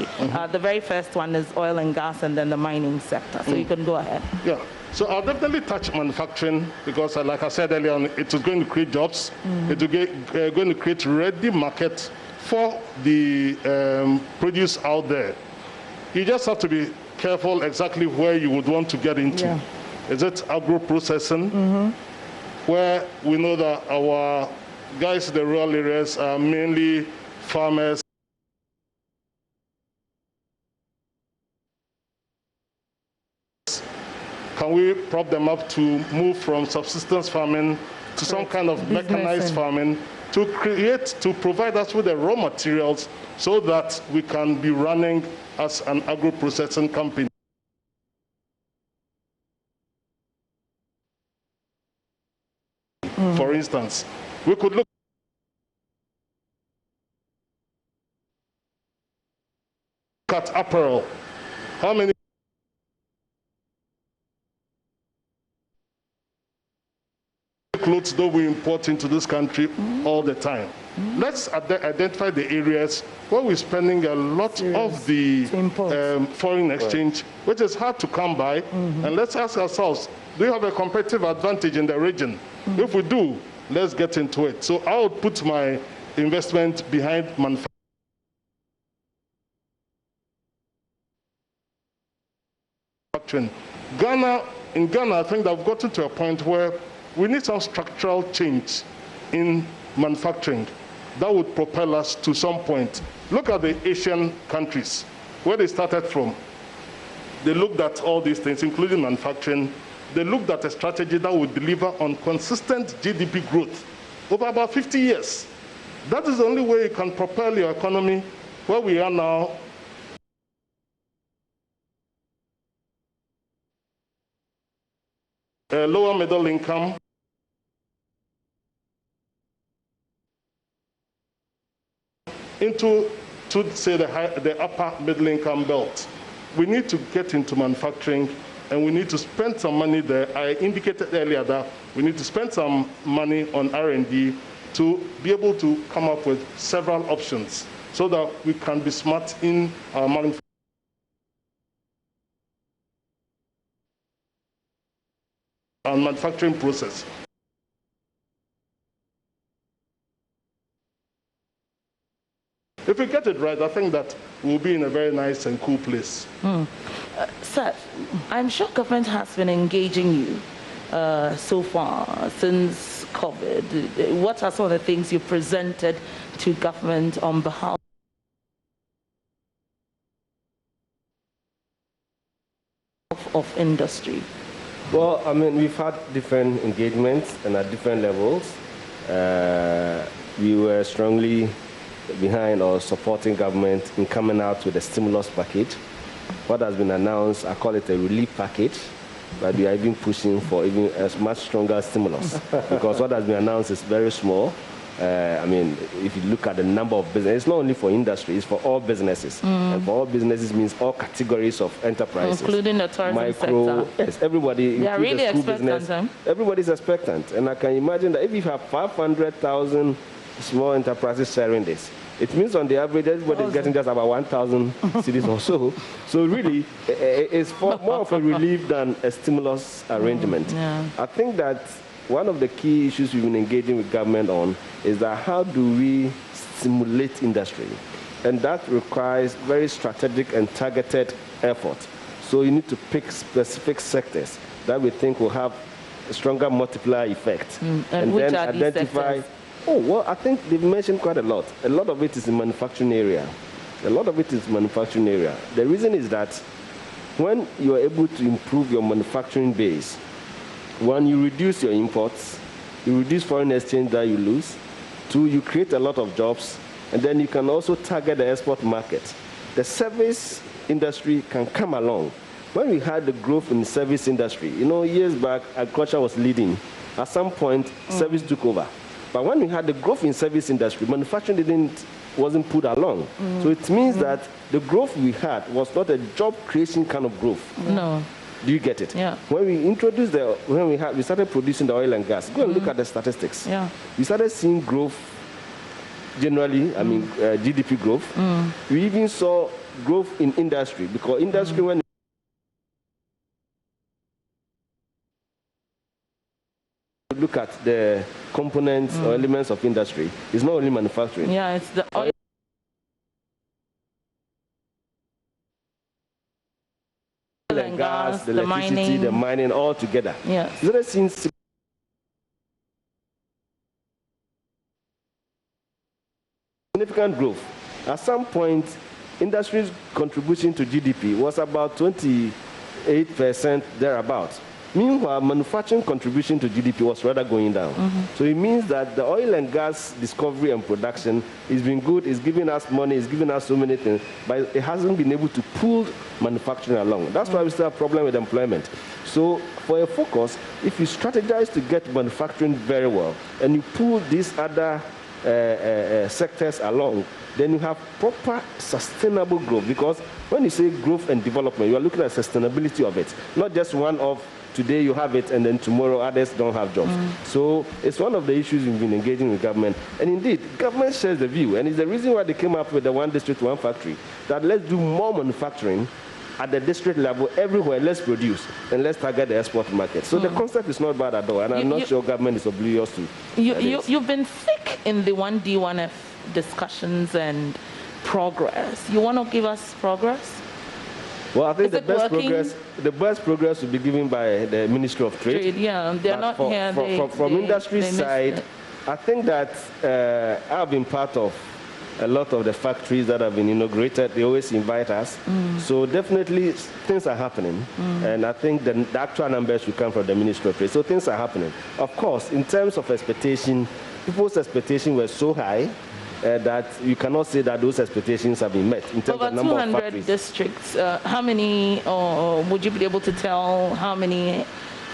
The very first one is oil and gas, and then the mining sector. So you can go ahead. Yeah. So I'll definitely touch manufacturing because, like I said earlier on, it is going to create jobs. It will going to create ready market for the produce out there. You just have to be careful exactly where you would want to get into. Yeah. Is it agro-processing, where we know that our guys in the rural areas are mainly farmers? Can we prop them up to move from subsistence farming to some kind of mechanized farming to provide us with the raw materials so that we can be running as an agro-processing company? For instance, we could look at apparel. How many clothes do we import into this country all the time? Let's identify the areas where we're spending a lot of the foreign exchange, which is hard to come by, and let's ask ourselves, do you have a competitive advantage in the region? If we do, let's get into it. So I would put my investment behind manufacturing. In Ghana, I think that we've gotten to a point where we need some structural change in manufacturing that would propel us to some point. Look at the Asian countries, where they started from. They looked at all these things, including manufacturing. They looked at a strategy that would deliver on consistent GDP growth over about 50 years. That is the only way you can propel your economy where we are now. Lower middle income, into, say, the upper middle income belt. we need to get into manufacturing, and we need to spend some money there. I indicated earlier that we need to spend some money on R&D to be able to come up with several options so that we can be smart in our manufacturing process. If we get it right, I think that we'll be in a very nice and cool place. Sir, I'm sure government has been engaging you so far since COVID. What are some of the things you presented to government on behalf of industry? Well, I mean, we've had different engagements and at different levels. We were strongly behind or supporting government in coming out with a stimulus package. What has been announced, I call it a relief package, but we are even pushing for even a much stronger stimulus because what has been announced is very small. I mean, if you look at the number of businesses, it's not only for industry, it's for all businesses. And for all businesses means all categories of enterprises. Including the tourism sector. Yes, everybody. They are really the expectant. Everybody's expectant. And I can imagine that if you have 500,000 small enterprises sharing this, it means on the average, everybody's getting just about 1,000 cedis or so. So really, it's more of a relief than a stimulus arrangement. I think that one of the key issues we've been engaging with government on is that how do we stimulate industry? And that requires very strategic and targeted effort. So you need to pick specific sectors that we think will have a stronger multiplier effect. And which then are identify. These sectors? Oh, well, I think they've mentioned quite a lot. A lot of it is in manufacturing area. A lot of it is manufacturing area. The reason is that when you are able to improve your manufacturing base, one, you reduce your imports, you reduce foreign exchange that you lose. Two, you create a lot of jobs, and then you can also target the export market. The service industry can come along. When we had the growth in the service industry, you know, years back, agriculture was leading. At some point, service took over. But when we had the growth in service industry, manufacturing wasn't put along. So it means that the growth we had was not a job creation kind of growth. No. Do you get it? Yeah. When we introduced we started producing the oil and gas. Go and look at the statistics. Yeah. We started seeing growth generally. I mean, GDP growth. We even saw growth in industry because industry when you look at the components or elements of industry, it's not only manufacturing. Yeah, it's the oil and gas, the electricity, the mining, all together. Yes. You started seeing significant growth. At some point, industry's contribution to GDP was about 28% thereabouts. Meanwhile, manufacturing contribution to GDP was rather going down. So it means that the oil and gas discovery and production has been good, it's giving us money, it's giving us so many things, but it hasn't been able to pull manufacturing along. That's why we still have a problem with employment. So for a focus, if you strategize to get manufacturing very well, and you pull these other sectors along, then you have proper sustainable growth. Because when you say growth and development, you are looking at sustainability of it, not just one of today you have it and then tomorrow others don't have jobs. So it's one of the issues we've been engaging with government. And indeed, government shares the view, and it's the reason why they came up with the one district, one factory, that let's do more manufacturing at the district level everywhere, let's produce, and let's target the export market. So the concept is not bad at all, and I'm not sure government is oblivious to You've been thick in the 1D, 1F discussions and progress. You want to give us progress? Well, I think the best progress will be given by the Ministry of Trade. Yeah, they're not here. From industry side, I think that I've been part of a lot of the factories that have been inaugurated. They always invite us. So definitely things are happening. And I think the actual numbers will come from the Ministry of Trade. So things are happening. Of course, in terms of expectation, people's expectations were so high that you cannot say that those expectations have been met in terms of number of factories. Over 200 districts, how many, or would you be able to tell how many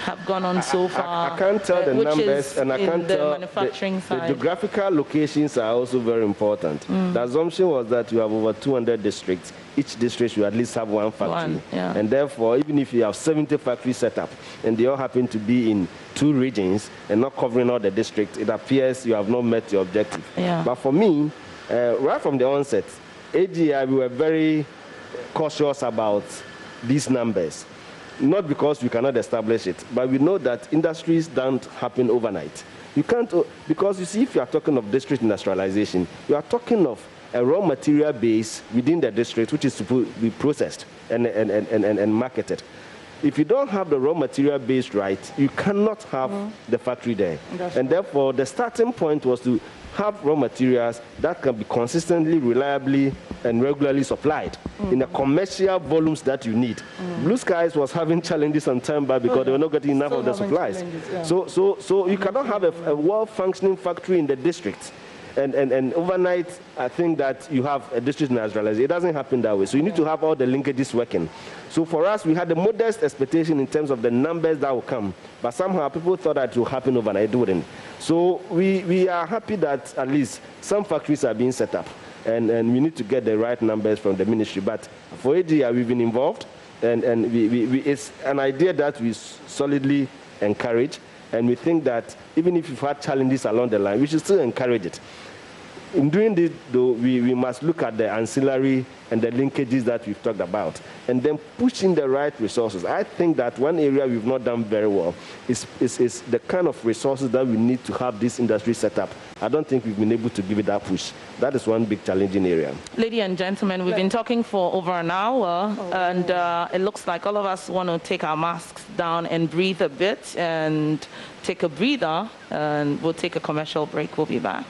have gone on so far? I can't tell the numbers, and I can't tell manufacturing side. The geographical locations are also very important. The assumption was that you have over 200 districts. Each district should at least have one factory. And therefore, even if you have 70 factories set up, and they all happen to be in 2 regions and not covering all the districts, it appears you have not met your objective. But for me, right from the onset, AGI, we were very cautious about these numbers. Not because we cannot establish it, but we know that industries don't happen overnight. You can't, because you see, if you are talking of district industrialization, you are talking of a raw material base within the district which is supposed to be processed and marketed. If you don't have the raw material base right, you cannot have the factory there. And therefore, the starting point was to have raw materials that can be consistently, reliably, and regularly supplied in the commercial volumes that you need. Blue Skies was having challenges some time back because they were not getting enough of the supplies. So you cannot have a well-functioning factory in the district. And overnight, I think that you have a district industrialization. It doesn't happen that way. So you need to have all the linkages working. So for us, we had a modest expectation in terms of the numbers that will come. But somehow people thought that it would happen overnight. It wouldn't. So we are happy that at least some factories are being set up. And we need to get the right numbers from the ministry. But for AGI, we've been involved. And it's an idea that we solidly encourage. And we think that even if you've had challenges along the line, we should still encourage it. In doing this, though, we must look at the ancillary and the linkages that we've talked about, and then push in the right resources. I think that one area we've not done very well is the kind of resources that we need to have this industry set up. I don't think we've been able to give it that push. That is one big challenging area. Ladies and gentlemen, we've been talking for over an hour, and it looks like all of us want to take our masks down and breathe a bit and take a breather, and we'll take a commercial break. We'll be back.